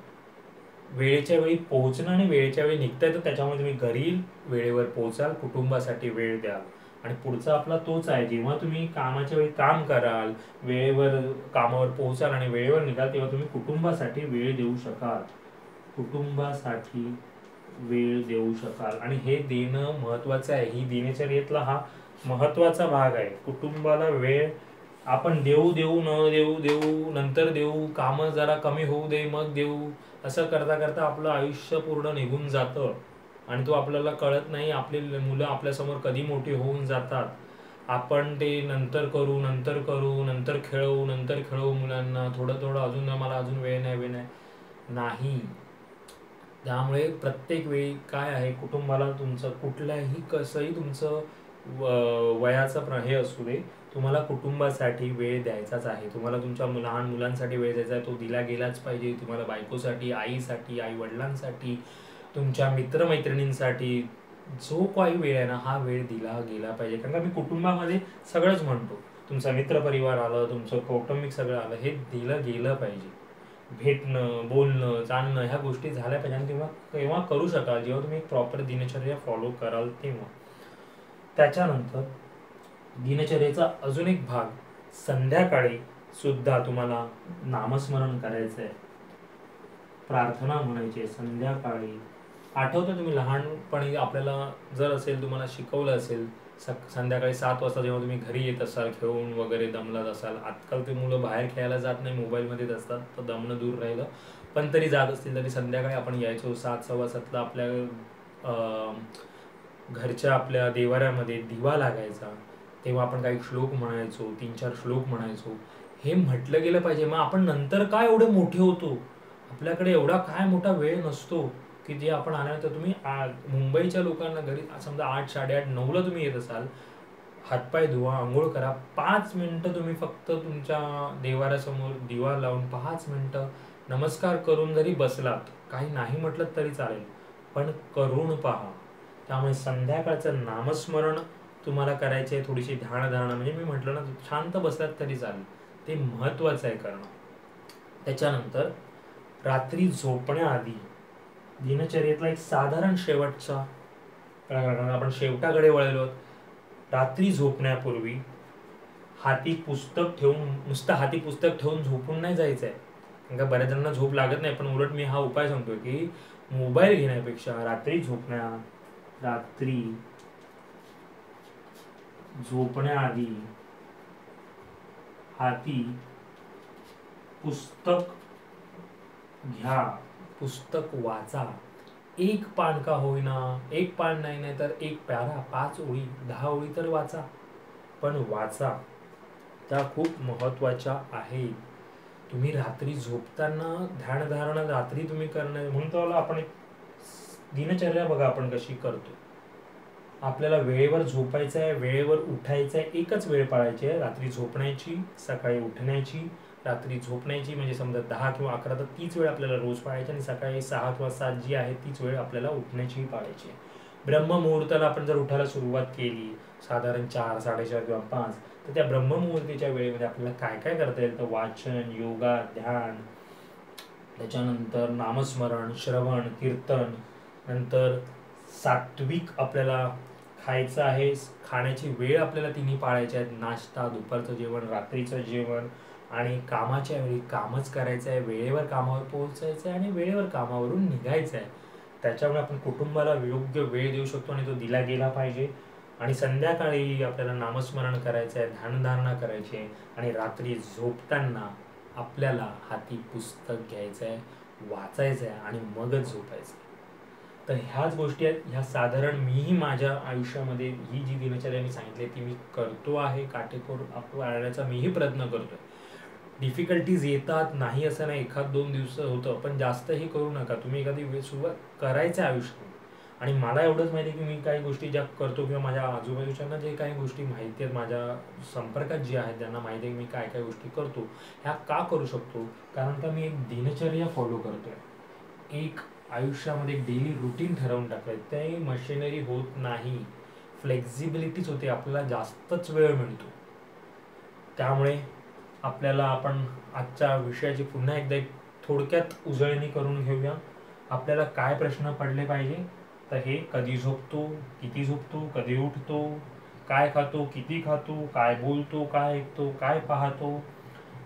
S1: वेळेच्या वेळी पोहोचणं आणि वेळेच्या वेळी निघता येतं. त्याच्यामुळे तुम्ही घरी वेळेवर पोहोचाल, कुटुंबासाठी वेळ द्याल. आणि पुढचा आपला तोच आहे, जेव्हा तुम्ही कामाच्या वेळी काम कराल, वेळेवर कामावर पोहोचाल आणि वेळेवर निघाल, तेव्हा तुम्ही कुटुंबासाठी वेळ देऊ शकाल, कुटुंबासाठी वेळ देऊ शकाल. आणि हे देणं महत्वाचं आहे, ही दिनचर्येतला हा महत्वाचा भाग आहे. कुटुंबाला वेळ आपण देऊ देऊ न देऊ देऊ नंतर देऊ, कामं जरा कमी होऊ दे मग देऊ, असं करता करता आपलं आयुष्य पूर्ण निघून जातं आणि तो आपल्याला कळत नाही. आपली मुलं आपल्यासमोर कधी मोठी होऊन जातात, आपण ते नंतर करू नंतर करू नंतर खेळू मुलांना, थोडं थोडं अजून मला अजून वेळ नाही. त्यामुळे प्रत्येक वेळी काय आहे, कुटुंबाला तुमचं कुठल्याही कसंही तुमचं वयाचं हे असू दे, तुम्हाला कुटुंबासाठी वेळ द्यायचाच आहे. तुम्हाला तुमच्या लहान मुलांसाठी वेळ द्यायचा आहे, तो दिला गेलाच पाहिजे. तुम्हाला बायकोसाठी, आईसाठी, आई वडिलांसाठी, तुमच्या मित्रमैत्रिणींसाठी जो काही वेळ आहे ना, हा वेळ दिला गेला पाहिजे. कारण का मी कुटुंबामध्ये सगळंच म्हणतो, तुमचा मित्रपरिवार आलं, तुमचं कौटुंबिक सगळं आलं, हे दिलं गेलं पाहिजे. भेटणं, बोलणं, चालणं, ह्या गोष्टी झाल्या पाहिजे. आणि तेव्हा करू शकाल जेव्हा तुम्ही प्रॉपर दिनचर्या फॉलो कराल तेव्हा. त्याच्यानंतर दिनचर्येचा अजून एक भाग, संध्याकाळी सुद्धा तुम्हाला नामस्मरण करायचं आहे, प्रार्थना म्हणायची आहे संध्याकाळी. आठवतं तुम्ही लहानपणी आपल्याला जर असेल, तुम्हाला शिकवलं असेल, संध्याकाळी 7 वाजता जेव्हा तुम्ही घरी येत असाल, खेळून वगैरे दमलात असाल, आजकाल ते मुलं बाहेर खेळायला जात नाही, मोबाईलमध्येच असतात, तर दमणं दूर राहिलं, पण तरी जात असतील तरी संध्याकाळी आपण यायचो 7, 7:15 आपल्या घरच्या आपल्या देवाऱ्यामध्ये दिवा लागायचा, तेव्हा आपण काही श्लोक म्हणायचो, 3-4 श्लोक म्हणायचो. हे म्हटलं गेलं पाहिजे. मग आपण नंतर काय एवढे मोठे होतो, आपल्याकडे एवढा काय मोठा वेळ नसतो की जे आपण आल्यानंतर तुम्ही मुंबईच्या लोकांना घरी समजा 8, 8:30, 9ला तुम्ही येत असाल, हातपाय धुवा, आंघोळ करा, 5 मिनिटं तुम्ही फक्त तुमच्या देवाऱ्यासमोर दिवा लावून 5 मिनिटं नमस्कार करून जरी बसलात, काही नाही म्हटलं तरी चालेल, पण करून पहा. त्यामुळे संध्याकाळचं नामस्मरण तुम्हाला करायचे आहे, थोडीशी ध्यानधारणा, म्हणजे मी म्हटलं ना, शांत बसलात तरी चालेल, ते महत्वाचं आहे करणं. त्याच्यानंतर रात्री झोपण्याआधी दिनचर्येतला एक साधारण शेवटचा, आपण शेवटाकडे वळलो, रात्री झोपण्यापूर्वी हाती पुस्तक ठेवून, नुसतं हाती पुस्तक ठेवून झोपून नाही जायचं आहे. कारण का बऱ्याच जणांना झोप लागत नाही, पण उलट मी हा उपाय सांगतोय की मोबाईल घेण्यापेक्षा रात्री झोपण्याआधी हाती पुस्तक घ्या, पुस्तक वाचा, एक पान का होईना, एक पान नाही तर एक पॅरा, 5 ओळी, 10 ओळी तर वाचा, पण वाचा, त्या खूप महत्वाच्या आहेत. तुम्ही रात्री झोपताना ध्यानधारणा रात्री तुम्ही करणं, म्हणून तर आपण एक दिनचर्या बघा आपण कशी करतो. आपल्याला वेळेवर झोपायचं आहे, वेळेवर उठायचं आहे, एकच वेळ पाळायची आहे, रात्री झोपण्याची, सकाळी उठण्याची. रात्री झोपण्याची म्हणजे समजा 10 किंवा 11, तर तीच वेळ आपल्याला रोज पाळायची, आणि सकाळी 6 किंवा 7 जी आहे तीच वेळ आपल्याला उठण्याची पाळायची आहे. ब्रह्ममुहूर्ताला आपण जर उठायला सुरुवात केली साधारण 4, 4:30 किंवा 5, तर त्या ब्रह्ममुहूर्तीच्या वेळेमध्ये आपल्याला काय काय करता येईल, तर वाचन, योगा, ध्यान, त्याच्यानंतर नामस्मरण, श्रवण, कीर्तन, नंतर सात्विक आपल्याला खायचं आहे, खाण्याची वेळ आपल्याला तिन्ही पाळायची आहेत, नाश्ता, दुपारचं जेवण, रात्रीचं जेवण, आणि कामाच्या वेळी कामच करायचं आहे, वेळेवर कामावर पोहोचायचं आहे आणि वेळेवर कामावरून निघायचं आहे. त्याच्यामुळे आपण कुटुंबाला योग्य वेळ देऊ शकतो आणि तो दिला गेला पाहिजे. आणि संध्याकाळी आपल्याला नामस्मरण करायचं आहे, ध्यानधारणा करायची आहे, आणि रात्री झोपताना आपल्याला हाती पुस्तक घ्यायचं आहे, वाचायचं आहे आणि मगच झोपायचं आहे. तर ह्याच गोष्टी आहेत, ह्या साधारण मीही माझ्या आयुष्यामध्ये ही जी दिनचर्या मी सांगितली ती मी करतो आहे, काटेकोर पाळण्याचा मीही प्रयत्न करतोय. डिफिकल्टीज येतात, नाही असं नाही, 1-2 दिवस होतं, पण जास्तही करू नका. तुम्ही एखादी सुरुवात करायचं आयुष्यात. आणि मला एवढंच माहिती आहे की मी काही गोष्टी ज्या करतो, किंवा माझ्या आजूबाजूच्यांना जे काही गोष्टी माहिती आहेत, माझ्या संपर्कात जे आहेत ज्यांना माहिती आहे की मी काय काय गोष्टी करतो, ह्या का करू शकतो, कारण का मी एक दिनचर्या फॉलो करतोय, एक आयुष्यामध्ये एक डेली रुटीन ठरवून टाकलंय. ते मशिनरी होत नाही, फ्लेक्झिबिलिटीच होते, आपल्याला जास्तच वेळ मिळतो. त्यामुळे आपल्याला आपण आजच्या विषयाची पुन्हा एकदा एक थोडक्यात उजळणी करून घेऊया. आपल्याला काय प्रश्न पडले पाहिजे, तर हे कधी झोपतो, किती झोपतो, कधी उठतो, काय खातो, किती खातो, काय बोलतो, काय ऐकतो, काय पाहतो.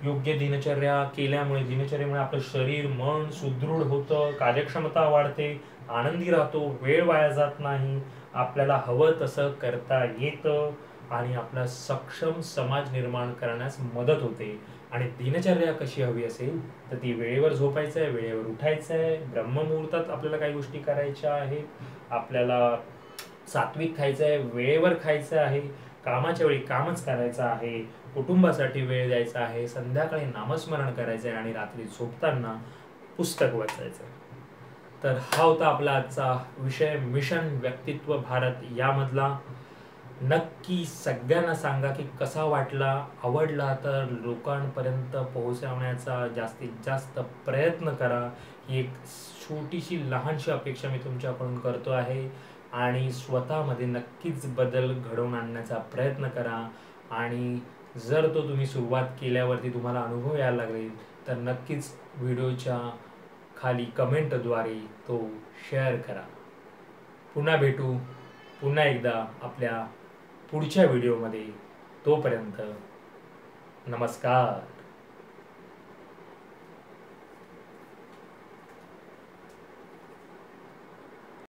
S1: योग्य दिनचर्या केल्यामुळे, दिनचर्येमुळे आपलं शरीर मन सुदृढ होतं, कार्यक्षमता वाढते, आनंदी राहतो, वेळ वाया जात नाही, आपल्याला हवं तसं करता येतं आणि आपला सक्षम समाज निर्माण करण्यास मदत होते. आणि दिनचर्या कशी हवी असेल तर ती वेळेवर झोपायचं आहे, वेळेवर उठायचं आहे, ब्रह्ममुहूर्तात आपल्याला काही गोष्टी करायच्या आहेत, आपल्याला सात्विक खायचं आहे, वेळेवर खायचं आहे, कामाच्या वेळी कामच करायचं आहे, कुटुंबासाठी वेळ द्यायचा आहे, संध्याकाळी नामस्मरण करायचं आहे आणि रात्री झोपताना पुस्तक वाचायचं आहे. तर हा होता आपला आजचा विषय, मिशन व्यक्तित्व भारत यामधला. नक्की सगळ्यांना सांगा की कसा वाटला, आवडला तर लोकांपर्यंत पोहोचवण्याचा जास्तीत जास्त प्रयत्न करा. ही एक छोटीशी लहानशी अपेक्षा मी तुमच्याकडून करतो आहे आणि स्वतःमध्ये नक्कीच बदल घडवून आणण्याचा प्रयत्न करा. आणि जर तो तुम्ही सुरुवात केल्यावरती तुम्हाला अनुभव यायला लागेल तर नक्कीच व्हिडिओच्या खाली कमेंटद्वारे तो शेअर करा. पुन्हा भेटू पुन्हा एकदा आपल्या पुढच्या व्हिडिओमध्ये. तोपर्यंत नमस्कार.